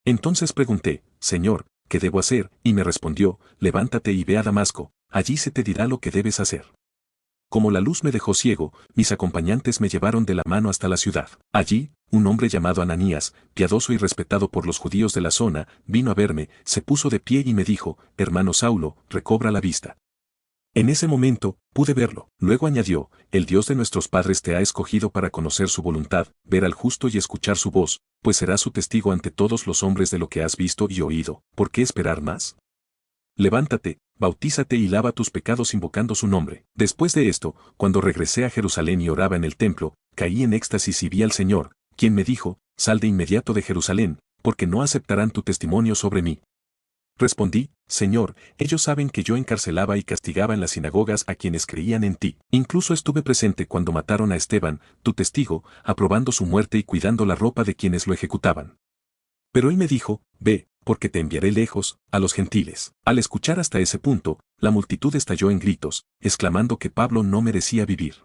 Entonces pregunté: Señor, ¿qué debo hacer? Y me respondió, levántate y ve a Damasco, allí se te dirá lo que debes hacer. Como la luz me dejó ciego, mis acompañantes me llevaron de la mano hasta la ciudad. Allí, un hombre llamado Ananías, piadoso y respetado por los judíos de la zona, vino a verme, se puso de pie y me dijo, hermano Saulo, recobra la vista. En ese momento, pude verlo. Luego añadió, el Dios de nuestros padres te ha escogido para conocer su voluntad, ver al justo y escuchar su voz, pues serás su testigo ante todos los hombres de lo que has visto y oído. ¿Por qué esperar más? Levántate, bautízate y lava tus pecados invocando su nombre. Después de esto, cuando regresé a Jerusalén y oraba en el templo, caí en éxtasis y vi al Señor, quien me dijo, sal de inmediato de Jerusalén, porque no aceptarán tu testimonio sobre mí. Respondí, Señor, ellos saben que yo encarcelaba y castigaba en las sinagogas a quienes creían en ti. Incluso estuve presente cuando mataron a Esteban, tu testigo, aprobando su muerte y cuidando la ropa de quienes lo ejecutaban. Pero él me dijo, ve, porque te enviaré lejos, a los gentiles. Al escuchar hasta ese punto, la multitud estalló en gritos, exclamando que Pablo no merecía vivir.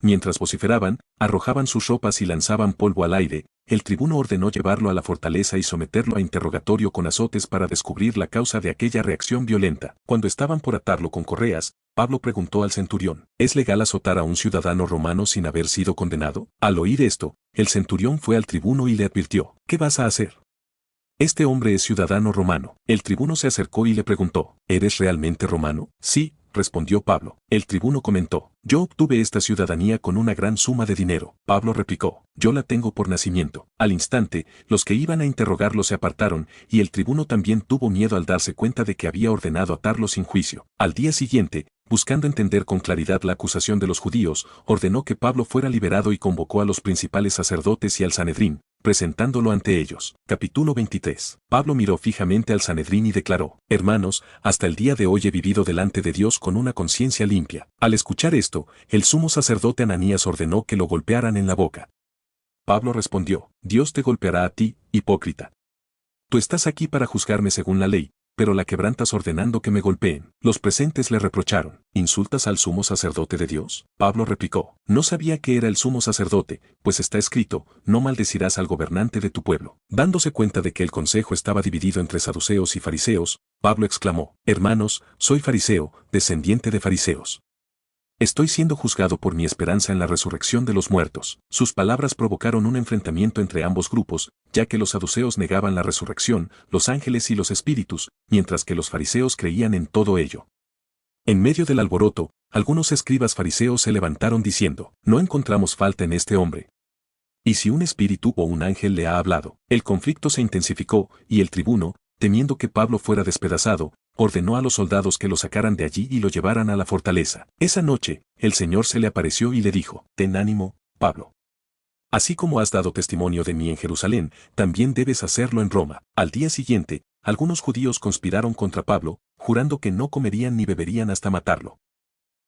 Mientras vociferaban, arrojaban sus ropas y lanzaban polvo al aire, el tribuno ordenó llevarlo a la fortaleza y someterlo a interrogatorio con azotes para descubrir la causa de aquella reacción violenta. Cuando estaban por atarlo con correas, Pablo preguntó al centurión, ¿es legal azotar a un ciudadano romano sin haber sido condenado? Al oír esto, el centurión fue al tribuno y le advirtió, ¿qué vas a hacer? Este hombre es ciudadano romano. El tribuno se acercó y le preguntó, ¿eres realmente romano? Sí, respondió Pablo. El tribuno comentó, yo obtuve esta ciudadanía con una gran suma de dinero. Pablo replicó, yo la tengo por nacimiento. Al instante, los que iban a interrogarlo se apartaron, y el tribuno también tuvo miedo al darse cuenta de que había ordenado atarlo sin juicio. Al día siguiente, buscando entender con claridad la acusación de los judíos, ordenó que Pablo fuera liberado y convocó a los principales sacerdotes y al Sanedrín, presentándolo ante ellos. Capítulo 23. Pablo miró fijamente al Sanedrín y declaró, hermanos, hasta el día de hoy he vivido delante de Dios con una conciencia limpia. Al escuchar esto, el sumo sacerdote Ananías ordenó que lo golpearan en la boca. Pablo respondió, Dios te golpeará a ti, hipócrita. Tú estás aquí para juzgarme según la ley, pero la quebrantas ordenando que me golpeen. Los presentes le reprocharon, ¿insultas al sumo sacerdote de Dios? Pablo replicó, no sabía que era el sumo sacerdote, pues está escrito, no maldecirás al gobernante de tu pueblo. Dándose cuenta de que el consejo estaba dividido entre saduceos y fariseos, Pablo exclamó, hermanos, soy fariseo, descendiente de fariseos. Estoy siendo juzgado por mi esperanza en la resurrección de los muertos. Sus palabras provocaron un enfrentamiento entre ambos grupos, ya que los saduceos negaban la resurrección, los ángeles y los espíritus, mientras que los fariseos creían en todo ello. En medio del alboroto, algunos escribas fariseos se levantaron diciendo, no encontramos falta en este hombre. ¿Y si un espíritu o un ángel le ha hablado? El conflicto se intensificó, y el tribuno, temiendo que Pablo fuera despedazado, ordenó a los soldados que lo sacaran de allí y lo llevaran a la fortaleza. Esa noche, el Señor se le apareció y le dijo, ten ánimo, Pablo. Así como has dado testimonio de mí en Jerusalén, también debes hacerlo en Roma. Al día siguiente, algunos judíos conspiraron contra Pablo, jurando que no comerían ni beberían hasta matarlo.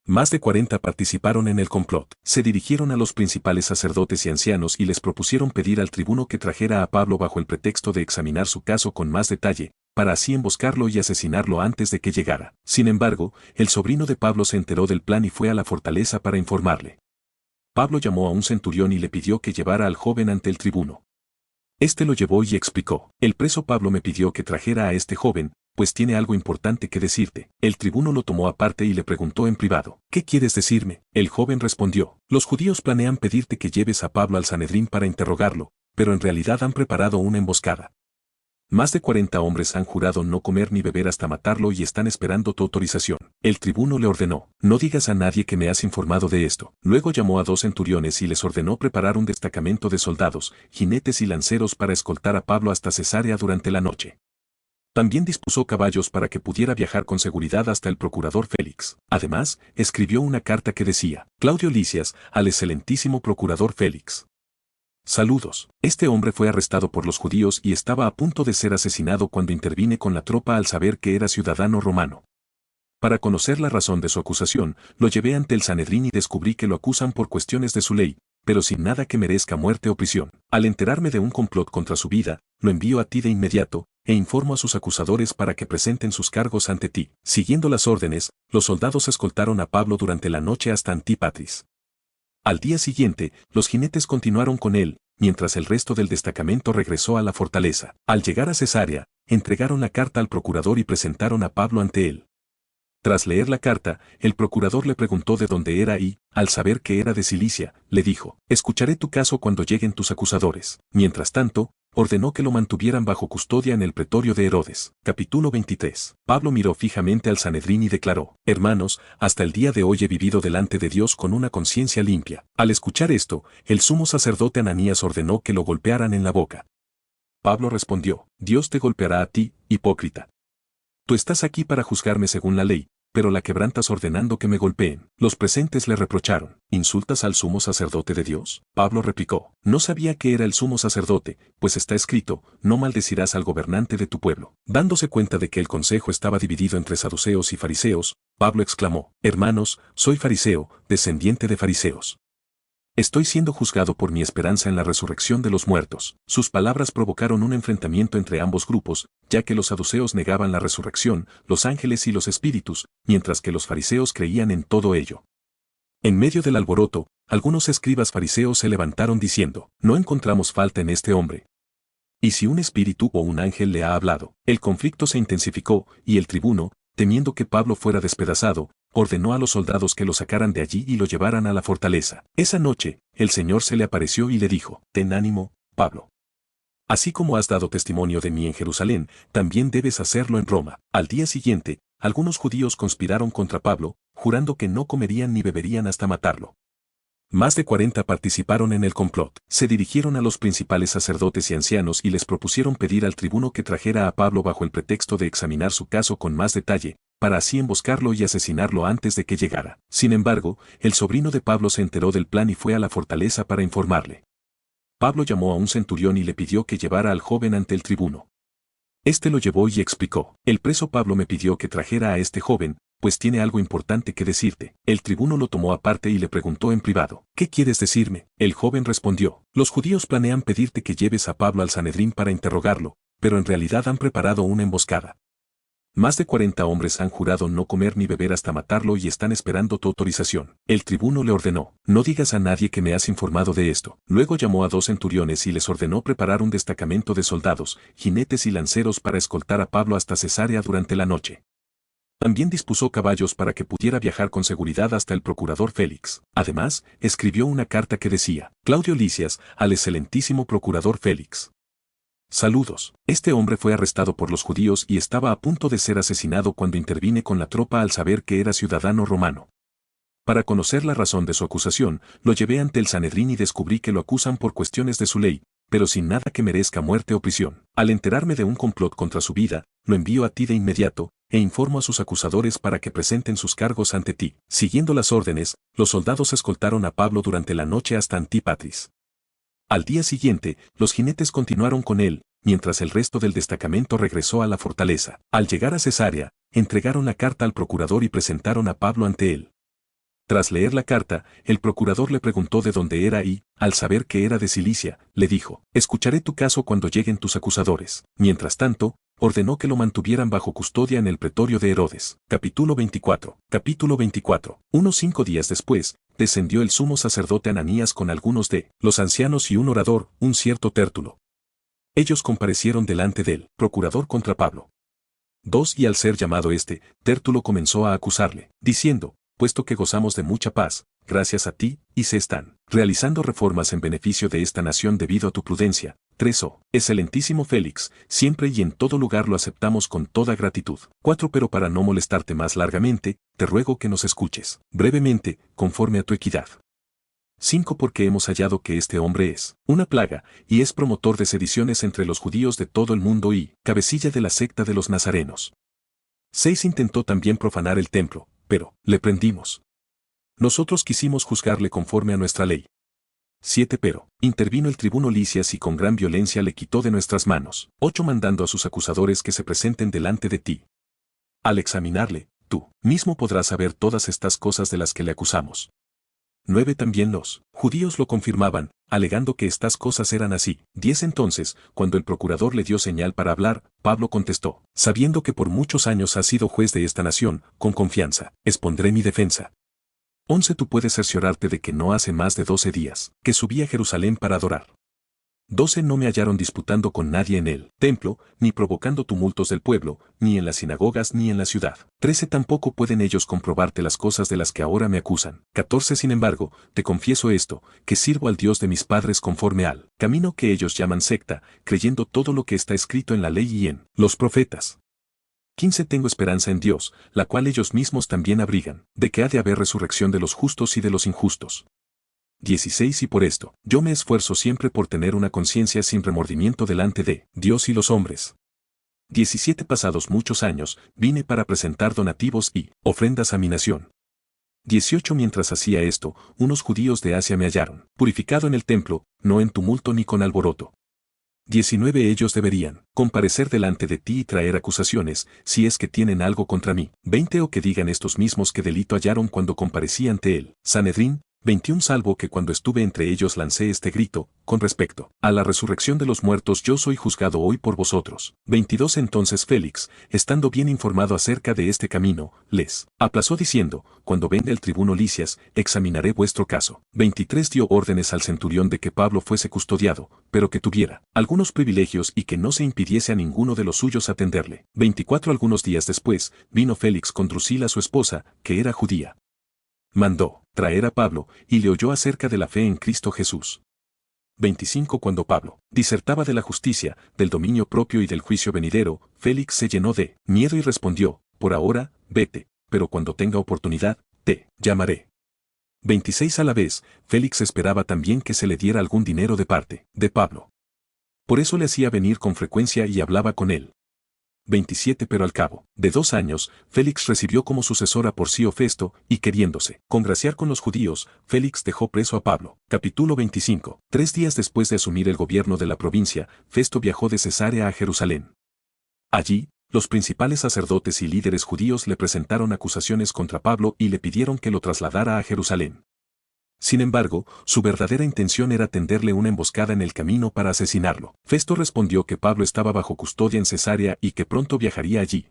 Más de 40 participaron en el complot. Se dirigieron a los principales sacerdotes y ancianos y les propusieron pedir al tribuno que trajera a Pablo bajo el pretexto de examinar su caso con más detalle, para así emboscarlo y asesinarlo antes de que llegara. Sin embargo, el sobrino de Pablo se enteró del plan y fue a la fortaleza para informarle. Pablo llamó a un centurión y le pidió que llevara al joven ante el tribuno. Este lo llevó y explicó, el preso Pablo me pidió que trajera a este joven, pues tiene algo importante que decirte. El tribuno lo tomó aparte y le preguntó en privado, ¿qué quieres decirme? El joven respondió, los judíos planean pedirte que lleves a Pablo al Sanedrín para interrogarlo, pero en realidad han preparado una emboscada. Más de 40 hombres han jurado no comer ni beber hasta matarlo y están esperando tu autorización. El tribuno le ordenó, no digas a nadie que me has informado de esto. Luego llamó a 2 centuriones y les ordenó preparar un destacamento de soldados, jinetes y lanceros para escoltar a Pablo hasta Cesarea durante la noche. También dispuso caballos para que pudiera viajar con seguridad hasta el procurador Félix. Además, escribió una carta que decía, Claudio Lisias, al excelentísimo procurador Félix. Saludos. Este hombre fue arrestado por los judíos y estaba a punto de ser asesinado cuando intervine con la tropa al saber que era ciudadano romano. Para conocer la razón de su acusación, lo llevé ante el Sanedrín y descubrí que lo acusan por cuestiones de su ley, pero sin nada que merezca muerte o prisión. Al enterarme de un complot contra su vida, lo envío a ti de inmediato, e informo a sus acusadores para que presenten sus cargos ante ti. Siguiendo las órdenes, los soldados escoltaron a Pablo durante la noche hasta Antípatris. Al día siguiente, los jinetes continuaron con él, mientras el resto del destacamento regresó a la fortaleza. Al llegar a Cesarea, entregaron la carta al procurador y presentaron a Pablo ante él. Tras leer la carta, el procurador le preguntó de dónde era y, al saber que era de Cilicia, le dijo: escucharé tu caso cuando lleguen tus acusadores. Mientras tanto, ordenó que lo mantuvieran bajo custodia en el pretorio de Herodes. Capítulo 23. Pablo miró fijamente al Sanedrín y declaró: hermanos, hasta el día de hoy he vivido delante de Dios con una conciencia limpia. Al escuchar esto, el sumo sacerdote Ananías ordenó que lo golpearan en la boca. Pablo respondió: Dios te golpeará a ti, hipócrita. Tú estás aquí para juzgarme según la ley, pero la quebrantas ordenando que me golpeen. Los presentes le reprocharon: ¿insultas al sumo sacerdote de Dios? Pablo replicó: no sabía que era el sumo sacerdote, pues está escrito: no maldecirás al gobernante de tu pueblo. Dándose cuenta de que el consejo estaba dividido entre saduceos y fariseos, Pablo exclamó: hermanos, soy fariseo, descendiente de fariseos. Estoy siendo juzgado por mi esperanza en la resurrección de los muertos. Sus palabras provocaron un enfrentamiento entre ambos grupos, ya que los saduceos negaban la resurrección, los ángeles y los espíritus, mientras que los fariseos creían en todo ello. En medio del alboroto, algunos escribas fariseos se levantaron diciendo: no encontramos falta en este hombre. ¿Y si un espíritu o un ángel le ha hablado? El conflicto se intensificó, y el tribuno, temiendo que Pablo fuera despedazado, ordenó a los soldados que lo sacaran de allí y lo llevaran a la fortaleza. Esa noche, el Señor se le apareció y le dijo: ten ánimo, Pablo. Así como has dado testimonio de mí en Jerusalén, también debes hacerlo en Roma. Al día siguiente, algunos judíos conspiraron contra Pablo, jurando que no comerían ni beberían hasta matarlo. Más de 40 participaron en el complot. Se dirigieron a los principales sacerdotes y ancianos y les propusieron pedir al tribuno que trajera a Pablo bajo el pretexto de examinar su caso con más detalle, para así emboscarlo y asesinarlo antes de que llegara. Sin embargo, el sobrino de Pablo se enteró del plan y fue a la fortaleza para informarle. Pablo llamó a un centurión y le pidió que llevara al joven ante el tribuno. Este lo llevó y explicó: el preso Pablo me pidió que trajera a este joven, pues tiene algo importante que decirte. El tribuno lo tomó aparte y le preguntó en privado: ¿qué quieres decirme? El joven respondió: los judíos planean pedirte que lleves a Pablo al Sanedrín para interrogarlo, pero en realidad han preparado una emboscada. Más de 40 hombres han jurado no comer ni beber hasta matarlo y están esperando tu autorización. El tribuno le ordenó: no digas a nadie que me has informado de esto. Luego llamó a 2 centuriones y les ordenó preparar un destacamento de soldados, jinetes y lanceros para escoltar a Pablo hasta Cesarea durante la noche. También dispuso caballos para que pudiera viajar con seguridad hasta el procurador Félix. Además, escribió una carta que decía: Claudio Lisias, al excelentísimo procurador Félix. Saludos. Este hombre fue arrestado por los judíos y estaba a punto de ser asesinado cuando intervine con la tropa al saber que era ciudadano romano. Para conocer la razón de su acusación, lo llevé ante el Sanedrín y descubrí que lo acusan por cuestiones de su ley, pero sin nada que merezca muerte o prisión. Al enterarme de un complot contra su vida, lo envío a ti de inmediato, e informo a sus acusadores para que presenten sus cargos ante ti. Siguiendo las órdenes, los soldados escoltaron a Pablo durante la noche hasta Antípatris. Al día siguiente, los jinetes continuaron con él, mientras el resto del destacamento regresó a la fortaleza. Al llegar a Cesarea, entregaron la carta al procurador y presentaron a Pablo ante él. Tras leer la carta, el procurador le preguntó de dónde era y, al saber que era de Cilicia, le dijo: escucharé tu caso cuando lleguen tus acusadores. Mientras tanto, ordenó que lo mantuvieran bajo custodia en el pretorio de Herodes. Capítulo 24. Capítulo 24. Unos 5 días después, descendió el sumo sacerdote Ananías con algunos de los ancianos y un orador, un cierto Tértulo. Ellos comparecieron delante del procurador contra Pablo. 2. Y al ser llamado Tértulo comenzó a acusarle, diciendo: puesto que gozamos de mucha paz, gracias a ti, y se están realizando reformas en beneficio de esta nación debido a tu prudencia. 3. Excelentísimo Félix, siempre y en todo lugar lo aceptamos con toda gratitud. 4. Pero para no molestarte más largamente, te ruego que nos escuches brevemente, conforme a tu equidad. 5. Porque hemos hallado que este hombre es una plaga, y es promotor de sediciones entre los judíos de todo el mundo y cabecilla de la secta de los nazarenos. 6. Intentó también profanar el templo, pero le prendimos. Nosotros quisimos juzgarle conforme a nuestra ley. 7. Pero intervino el tribuno Lisias y con gran violencia le quitó de nuestras manos. 8. Mandando a sus acusadores que se presenten delante de ti. Al examinarle, tú mismo podrás saber todas estas cosas de las que le acusamos. 9. También los judíos lo confirmaban, alegando que estas cosas eran así. 10. Entonces, cuando el procurador le dio señal para hablar, Pablo contestó: sabiendo que por muchos años has sido juez de esta nación, con confianza, expondré mi defensa. 11. Tú puedes cerciorarte de que no hace más de 12 días que subí a Jerusalén para adorar 12 No me hallaron disputando con nadie en el templo, ni provocando tumultos del pueblo, ni en las sinagogas ni en la ciudad. 13 Tampoco pueden ellos comprobarte las cosas de las que ahora me acusan. 14 Sin embargo, te confieso esto, que sirvo al Dios de mis padres conforme al camino que ellos llaman secta, creyendo todo lo que está escrito en la ley y en los profetas. 15 Tengo esperanza en Dios, la cual ellos mismos también abrigan, de que ha de haber resurrección de los justos y de los injustos. 16 Y por esto, yo me esfuerzo siempre por tener una conciencia sin remordimiento delante de Dios y los hombres. 17 Pasados muchos años, vine para presentar donativos y ofrendas a mi nación. 18 Mientras hacía esto, unos judíos de Asia me hallaron, purificado en el templo, no en tumulto ni con alboroto. 19 Ellos deberían comparecer delante de ti y traer acusaciones, si es que tienen algo contra mí. 20 O que digan estos mismos qué delito hallaron cuando comparecí ante él. Sanedrín. 21 Salvo que cuando estuve entre ellos lancé este grito, con respecto a la resurrección de los muertos yo soy juzgado hoy por vosotros. 22 Entonces Félix, estando bien informado acerca de este camino, les aplazó diciendo, cuando venga el tribuno Licias, examinaré vuestro caso. 23 Dio órdenes al centurión de que Pablo fuese custodiado, pero que tuviera algunos privilegios y que no se impidiese a ninguno de los suyos atenderle. 24 Algunos días después, vino Félix con Drusila su esposa, que era judía. Mandó traer a Pablo, y le oyó acerca de la fe en Cristo Jesús. 25 Cuando Pablo disertaba de la justicia, del dominio propio y del juicio venidero, Félix se llenó de miedo y respondió, por ahora, vete, pero cuando tenga oportunidad, te llamaré. 26 A la vez, Félix esperaba también que se le diera algún dinero de parte de Pablo. Por eso le hacía venir con frecuencia y hablaba con él. 27 Pero al cabo de 2 años, Félix recibió como sucesor a Porcio Festo, y queriéndose congraciar con los judíos, Félix dejó preso a Pablo. Capítulo 25. 3 días después de asumir el gobierno de la provincia, Festo viajó de Cesarea a Jerusalén. Allí, los principales sacerdotes y líderes judíos le presentaron acusaciones contra Pablo y le pidieron que lo trasladara a Jerusalén. Sin embargo, su verdadera intención era tenderle una emboscada en el camino para asesinarlo. Festo respondió que Pablo estaba bajo custodia en Cesarea y que pronto viajaría allí.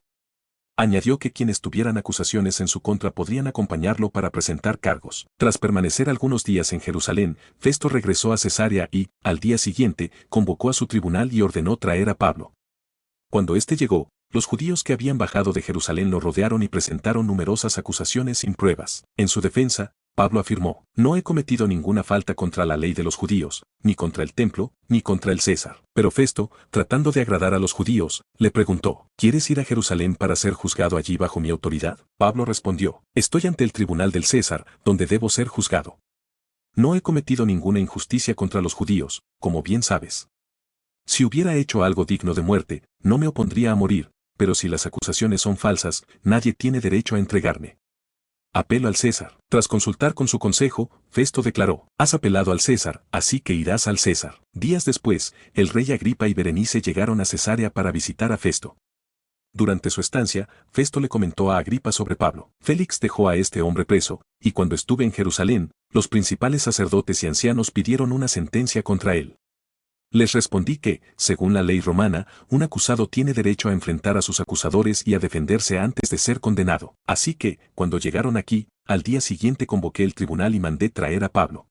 Añadió que quienes tuvieran acusaciones en su contra podrían acompañarlo para presentar cargos. Tras permanecer algunos días en Jerusalén, Festo regresó a Cesarea y, al día siguiente, convocó a su tribunal y ordenó traer a Pablo. Cuando éste llegó, los judíos que habían bajado de Jerusalén lo rodearon y presentaron numerosas acusaciones sin pruebas. En su defensa, Pablo afirmó, no he cometido ninguna falta contra la ley de los judíos, ni contra el templo, ni contra el César. Pero Festo, tratando de agradar a los judíos, le preguntó, ¿quieres ir a Jerusalén para ser juzgado allí bajo mi autoridad? Pablo respondió, estoy ante el tribunal del César, donde debo ser juzgado. No he cometido ninguna injusticia contra los judíos, como bien sabes. Si hubiera hecho algo digno de muerte, no me opondría a morir, pero si las acusaciones son falsas, nadie tiene derecho a entregarme. Apelo al César. Tras consultar con su consejo, Festo declaró, has apelado al César, así que irás al César. Días después, el rey Agripa y Berenice llegaron a Cesarea para visitar a Festo. Durante su estancia, Festo le comentó a Agripa sobre Pablo. Félix dejó a este hombre preso, y cuando estuve en Jerusalén, los principales sacerdotes y ancianos pidieron una sentencia contra él. Les respondí que, según la ley romana, un acusado tiene derecho a enfrentar a sus acusadores y a defenderse antes de ser condenado. Así que, cuando llegaron aquí, al día siguiente convoqué el tribunal y mandé traer a Pablo.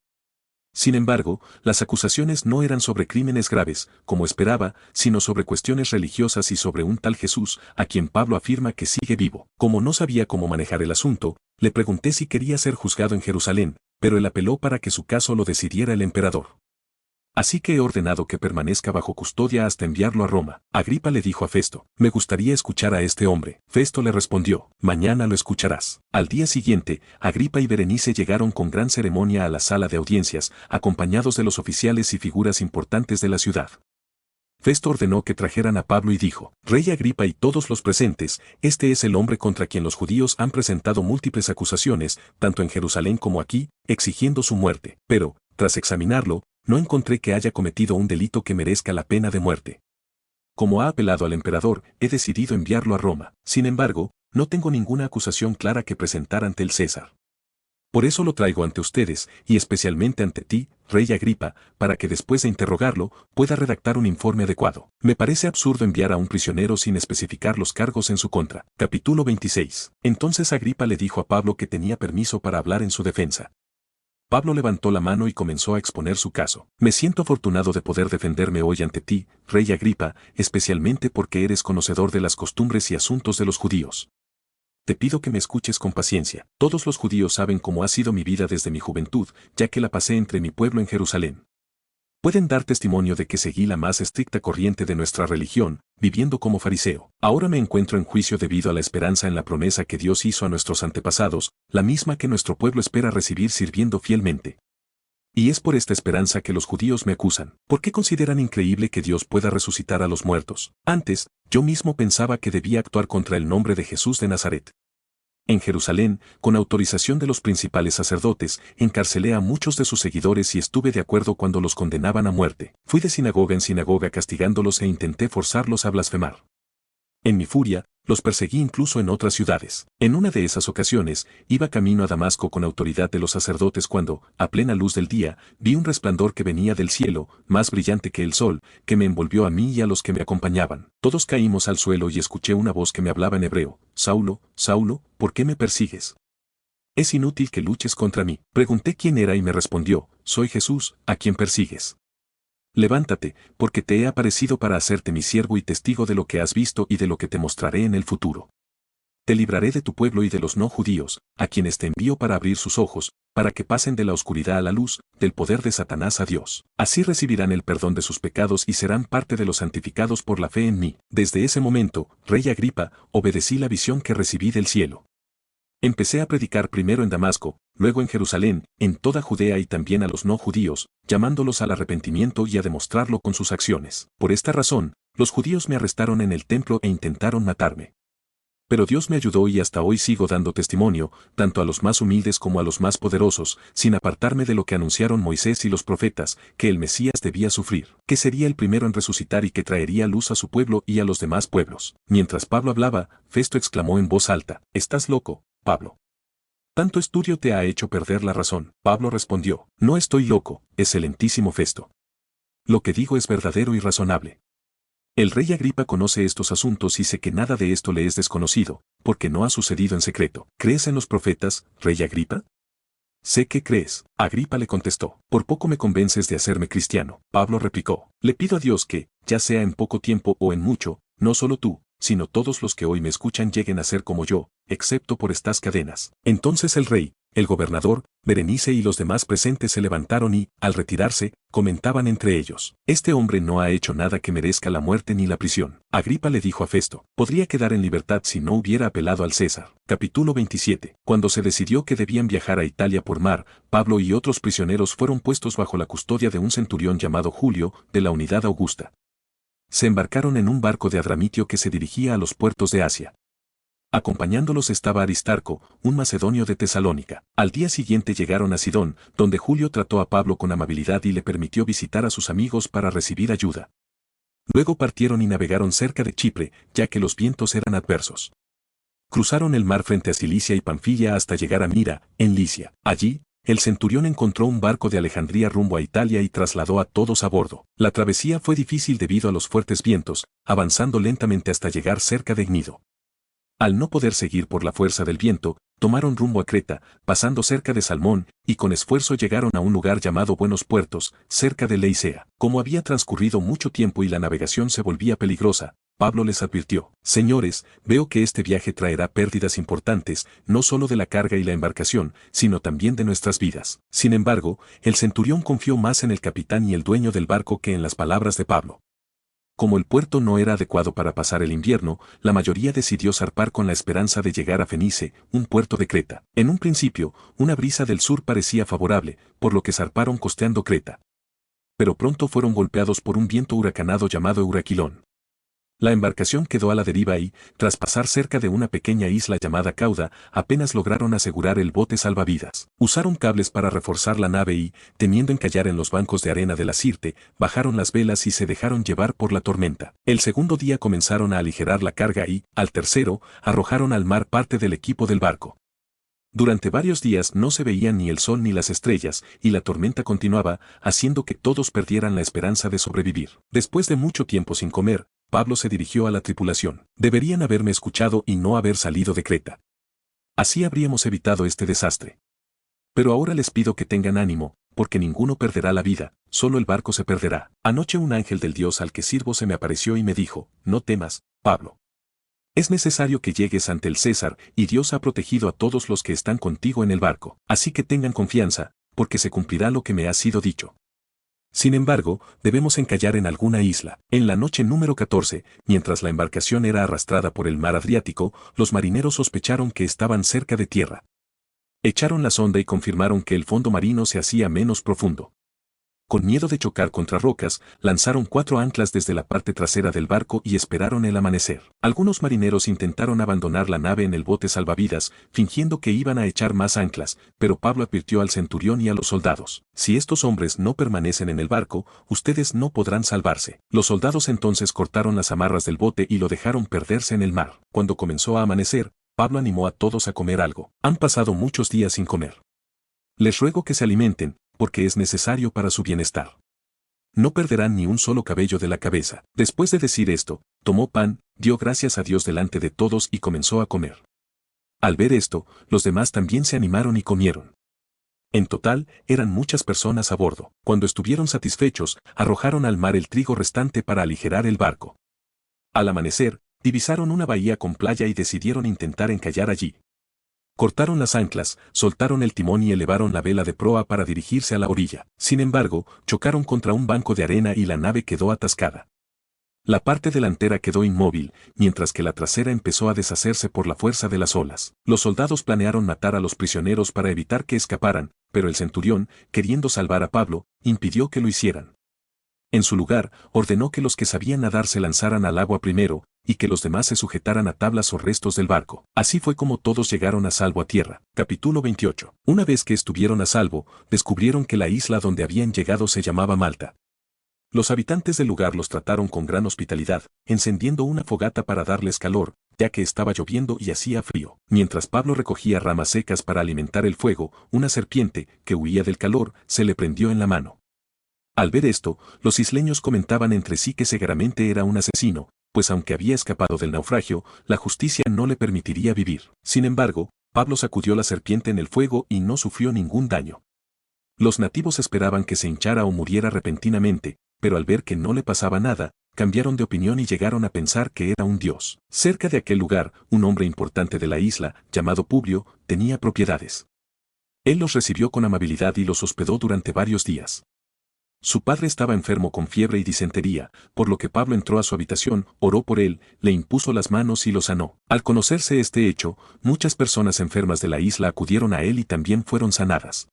Sin embargo, las acusaciones no eran sobre crímenes graves, como esperaba, sino sobre cuestiones religiosas y sobre un tal Jesús, a quien Pablo afirma que sigue vivo. Como no sabía cómo manejar el asunto, le pregunté si quería ser juzgado en Jerusalén, pero él apeló para que su caso lo decidiera el emperador. Así que he ordenado que permanezca bajo custodia hasta enviarlo a Roma. Agripa le dijo a Festo, me gustaría escuchar a este hombre. Festo le respondió, mañana lo escucharás. Al día siguiente, Agripa y Berenice llegaron con gran ceremonia a la sala de audiencias, acompañados de los oficiales y figuras importantes de la ciudad. Festo ordenó que trajeran a Pablo y dijo, Rey Agripa y todos los presentes, este es el hombre contra quien los judíos han presentado múltiples acusaciones, tanto en Jerusalén como aquí, exigiendo su muerte. Pero, tras examinarlo, no encontré que haya cometido un delito que merezca la pena de muerte. Como ha apelado al emperador, he decidido enviarlo a Roma. Sin embargo, no tengo ninguna acusación clara que presentar ante el César. Por eso lo traigo ante ustedes, y especialmente ante ti, Rey Agripa, para que después de interrogarlo, pueda redactar un informe adecuado. Me parece absurdo enviar a un prisionero sin especificar los cargos en su contra. Capítulo 26. Entonces Agripa le dijo a Pablo que tenía permiso para hablar en su defensa. Pablo levantó la mano y comenzó a exponer su caso. Me siento afortunado de poder defenderme hoy ante ti, rey Agripa, especialmente porque eres conocedor de las costumbres y asuntos de los judíos. Te pido que me escuches con paciencia. Todos los judíos saben cómo ha sido mi vida desde mi juventud, ya que la pasé entre mi pueblo en Jerusalén. Pueden dar testimonio de que seguí la más estricta corriente de nuestra religión, viviendo como fariseo. Ahora me encuentro en juicio debido a la esperanza en la promesa que Dios hizo a nuestros antepasados, la misma que nuestro pueblo espera recibir sirviendo fielmente. Y es por esta esperanza que los judíos me acusan. ¿Por qué consideran increíble que Dios pueda resucitar a los muertos? Antes, yo mismo pensaba que debía actuar contra el nombre de Jesús de Nazaret. En Jerusalén, con autorización de los principales sacerdotes, encarcelé a muchos de sus seguidores y estuve de acuerdo cuando los condenaban a muerte. Fui de sinagoga en sinagoga castigándolos e intenté forzarlos a blasfemar. En mi furia, los perseguí incluso en otras ciudades. En una de esas ocasiones, iba camino a Damasco con autoridad de los sacerdotes cuando, a plena luz del día, vi un resplandor que venía del cielo, más brillante que el sol, que me envolvió a mí y a los que me acompañaban. Todos caímos al suelo y escuché una voz que me hablaba en hebreo: Saulo, Saulo, ¿por qué me persigues? Es inútil que luches contra mí. Pregunté quién era y me respondió: soy Jesús, a quien persigues. Levántate, porque te he aparecido para hacerte mi siervo y testigo de lo que has visto y de lo que te mostraré en el futuro. Te libraré de tu pueblo y de los no judíos, a quienes te envío para abrir sus ojos, para que pasen de la oscuridad a la luz, del poder de Satanás a Dios. Así recibirán el perdón de sus pecados y serán parte de los santificados por la fe en mí. Desde ese momento, rey Agripa, obedecí la visión que recibí del cielo. Empecé a predicar primero en Damasco, luego en Jerusalén, en toda Judea y también a los no judíos, llamándolos al arrepentimiento y a demostrarlo con sus acciones. Por esta razón, los judíos me arrestaron en el templo e intentaron matarme. Pero Dios me ayudó y hasta hoy sigo dando testimonio, tanto a los más humildes como a los más poderosos, sin apartarme de lo que anunciaron Moisés y los profetas, que el Mesías debía sufrir, que sería el primero en resucitar y que traería luz a su pueblo y a los demás pueblos. Mientras Pablo hablaba, Festo exclamó en voz alta: «¿Estás loco, Pablo? Tanto estudio te ha hecho perder la razón». Pablo respondió: «No estoy loco, excelentísimo Festo. Lo que digo es verdadero y razonable». El rey Agripa conoce estos asuntos y sé que nada de esto le es desconocido, porque no ha sucedido en secreto. ¿Crees en los profetas, rey Agripa? Sé que crees. Agripa le contestó: por poco me convences de hacerme cristiano. Pablo replicó: le pido a Dios que, ya sea en poco tiempo o en mucho, no solo tú, sino todos los que hoy me escuchan lleguen a ser como yo, excepto por estas cadenas. Entonces el rey, el gobernador, Berenice y los demás presentes se levantaron y, al retirarse, comentaban entre ellos: este hombre no ha hecho nada que merezca la muerte ni la prisión. Agripa le dijo a Festo: podría quedar en libertad si no hubiera apelado al César. Capítulo 27. Cuando se decidió que debían viajar a Italia por mar, Pablo y otros prisioneros fueron puestos bajo la custodia de un centurión llamado Julio, de la unidad Augusta. Se embarcaron en un barco de Adramitio que se dirigía a los puertos de Asia. Acompañándolos estaba Aristarco, un macedonio de Tesalónica. Al día siguiente llegaron a Sidón, donde Julio trató a Pablo con amabilidad y le permitió visitar a sus amigos para recibir ayuda. Luego partieron y navegaron cerca de Chipre, ya que los vientos eran adversos. Cruzaron el mar frente a Cilicia y Panfilia hasta llegar a Mira, en Licia. Allí, el centurión encontró un barco de Alejandría rumbo a Italia y trasladó a todos a bordo. La travesía fue difícil debido a los fuertes vientos, avanzando lentamente hasta llegar cerca de Gnido. Al no poder seguir por la fuerza del viento, tomaron rumbo a Creta, pasando cerca de Salmón, y con esfuerzo llegaron a un lugar llamado Buenos Puertos, cerca de Leicea. Como había transcurrido mucho tiempo y la navegación se volvía peligrosa, Pablo les advirtió: señores, veo que este viaje traerá pérdidas importantes, no solo de la carga y la embarcación, sino también de nuestras vidas. Sin embargo, el centurión confió más en el capitán y el dueño del barco que en las palabras de Pablo. Como el puerto no era adecuado para pasar el invierno, la mayoría decidió zarpar con la esperanza de llegar a Fenice, un puerto de Creta. En un principio, una brisa del sur parecía favorable, por lo que zarparon costeando Creta. Pero pronto fueron golpeados por un viento huracanado llamado Huraquilón. La embarcación quedó a la deriva y, tras pasar cerca de una pequeña isla llamada Cauda, apenas lograron asegurar el bote salvavidas. Usaron cables para reforzar la nave y, temiendo encallar en los bancos de arena de la Sirte, bajaron las velas y se dejaron llevar por la tormenta. El segundo día comenzaron a aligerar la carga y, al tercero, arrojaron al mar parte del equipo del barco. Durante varios días no se veían ni el sol ni las estrellas, y la tormenta continuaba, haciendo que todos perdieran la esperanza de sobrevivir. Después de mucho tiempo sin comer, Pablo se dirigió a la tripulación: deberían haberme escuchado y no haber salido de Creta. Así habríamos evitado este desastre. Pero ahora les pido que tengan ánimo, porque ninguno perderá la vida, solo el barco se perderá. Anoche un ángel del Dios al que sirvo se me apareció y me dijo, no temas, Pablo. Es necesario que llegues ante el César, y Dios ha protegido a todos los que están contigo en el barco. Así que tengan confianza, porque se cumplirá lo que me ha sido dicho. Sin embargo, debemos encallar en alguna isla. En la noche número 14, mientras la embarcación era arrastrada por el mar Adriático, los marineros sospecharon que estaban cerca de tierra. Echaron la sonda y confirmaron que el fondo marino se hacía menos profundo. Con miedo de chocar contra rocas, lanzaron 4 anclas desde la parte trasera del barco y esperaron el amanecer. Algunos marineros intentaron abandonar la nave en el bote salvavidas, fingiendo que iban a echar más anclas, pero Pablo advirtió al centurión y a los soldados: si estos hombres no permanecen en el barco, ustedes no podrán salvarse. Los soldados entonces cortaron las amarras del bote y lo dejaron perderse en el mar. Cuando comenzó a amanecer, Pablo animó a todos a comer algo. Han pasado muchos días sin comer. Les ruego que se alimenten, porque es necesario para su bienestar. No perderán ni un solo cabello de la cabeza. Después de decir esto, tomó pan, dio gracias a Dios delante de todos y comenzó a comer. Al ver esto, los demás también se animaron y comieron. En total, eran muchas personas a bordo. Cuando estuvieron satisfechos, arrojaron al mar el trigo restante para aligerar el barco. Al amanecer, divisaron una bahía con playa y decidieron intentar encallar allí. Cortaron las anclas, soltaron el timón y elevaron la vela de proa para dirigirse a la orilla. Sin embargo, chocaron contra un banco de arena y la nave quedó atascada. La parte delantera quedó inmóvil, mientras que la trasera empezó a deshacerse por la fuerza de las olas. Los soldados planearon matar a los prisioneros para evitar que escaparan, pero el centurión, queriendo salvar a Pablo, impidió que lo hicieran. En su lugar, ordenó que los que sabían nadar se lanzaran al agua primero, y que los demás se sujetaran a tablas o restos del barco. Así fue como todos llegaron a salvo a tierra. Capítulo 28. Una vez que estuvieron a salvo, descubrieron que la isla donde habían llegado se llamaba Malta. Los habitantes del lugar los trataron con gran hospitalidad, encendiendo una fogata para darles calor, ya que estaba lloviendo y hacía frío. Mientras Pablo recogía ramas secas para alimentar el fuego, una serpiente, que huía del calor, se le prendió en la mano. Al ver esto, los isleños comentaban entre sí que seguramente era un asesino, pues aunque había escapado del naufragio, la justicia no le permitiría vivir. Sin embargo, Pablo sacudió la serpiente en el fuego y no sufrió ningún daño. Los nativos esperaban que se hinchara o muriera repentinamente, pero al ver que no le pasaba nada, cambiaron de opinión y llegaron a pensar que era un dios. Cerca de aquel lugar, un hombre importante de la isla, llamado Publio, tenía propiedades. Él los recibió con amabilidad y los hospedó durante varios días. Su padre estaba enfermo con fiebre y disentería, por lo que Pablo entró a su habitación, oró por él, le impuso las manos y lo sanó. Al conocerse este hecho, muchas personas enfermas de la isla acudieron a él y también fueron sanadas.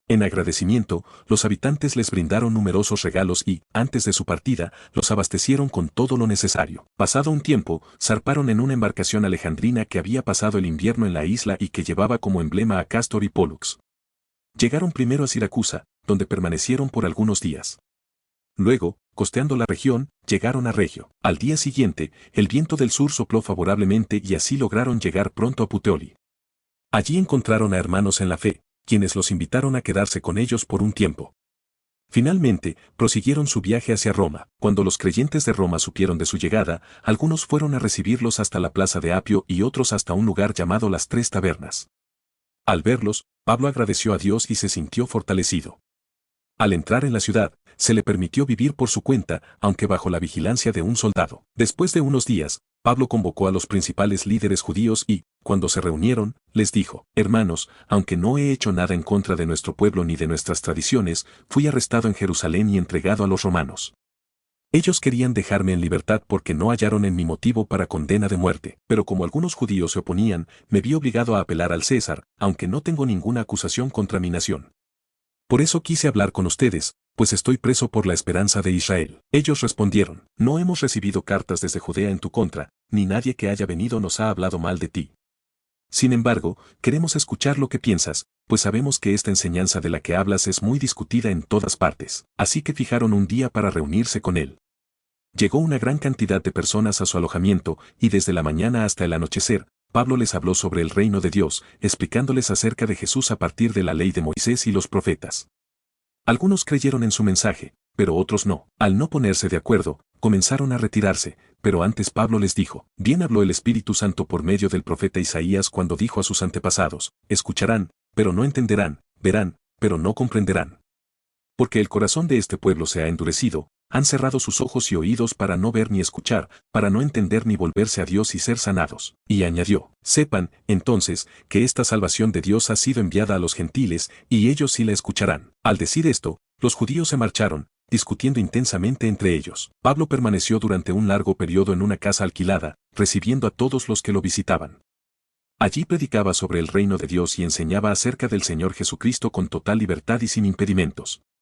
En agradecimiento, los habitantes les brindaron numerosos regalos y, antes de su partida, los abastecieron con todo lo necesario. Pasado un tiempo, zarparon en una embarcación alejandrina que había pasado el invierno en la isla y que llevaba como emblema a Cástor y Pólux. Llegaron primero a Siracusa, donde permanecieron por algunos días. Luego, costeando la región, llegaron a Regio. Al día siguiente, el viento del sur sopló favorablemente y así lograron llegar pronto a Puteoli. Allí encontraron a hermanos en la fe, quienes los invitaron a quedarse con ellos por un tiempo. Finalmente, prosiguieron su viaje hacia Roma. Cuando los creyentes de Roma supieron de su llegada, algunos fueron a recibirlos hasta la plaza de Apio y otros hasta un lugar llamado Las Tres Tabernas. Al verlos, Pablo agradeció a Dios y se sintió fortalecido. Al entrar en la ciudad, se le permitió vivir por su cuenta, aunque bajo la vigilancia de un soldado. Después de unos días, Pablo convocó a los principales líderes judíos y, cuando se reunieron, les dijo: hermanos, aunque no he hecho nada en contra de nuestro pueblo ni de nuestras tradiciones, fui arrestado en Jerusalén y entregado a los romanos. Ellos querían dejarme en libertad porque no hallaron en mi motivo para condena de muerte, pero como algunos judíos se oponían, me vi obligado a apelar al César, aunque no tengo ninguna acusación contra mi nación. Por eso quise hablar con ustedes, pues estoy preso por la esperanza de Israel. Ellos respondieron: no hemos recibido cartas desde Judea en tu contra, ni nadie que haya venido nos ha hablado mal de ti. Sin embargo, queremos escuchar lo que piensas, pues sabemos que esta enseñanza de la que hablas es muy discutida en todas partes. Así que fijaron un día para reunirse con él. Llegó una gran cantidad de personas a su alojamiento, y desde la mañana hasta el anochecer, Pablo les habló sobre el reino de Dios, explicándoles acerca de Jesús a partir de la ley de Moisés y los profetas. Algunos creyeron en su mensaje, pero otros no. Al no ponerse de acuerdo, comenzaron a retirarse, pero antes Pablo les dijo: bien habló el Espíritu Santo por medio del profeta Isaías cuando dijo a sus antepasados: escucharán, pero no entenderán, verán, pero no comprenderán. Porque el corazón de este pueblo se ha endurecido, han cerrado sus ojos y oídos para no ver ni escuchar, para no entender ni volverse a Dios y ser sanados. Y añadió, sepan, entonces, que esta salvación de Dios ha sido enviada a los gentiles, y ellos sí la escucharán. Al decir esto, los judíos se marcharon, discutiendo intensamente entre ellos. Pablo permaneció durante un largo periodo en una casa alquilada, recibiendo a todos los que lo visitaban. Allí predicaba sobre el reino de Dios y enseñaba acerca del Señor Jesucristo con total libertad y sin impedimentos.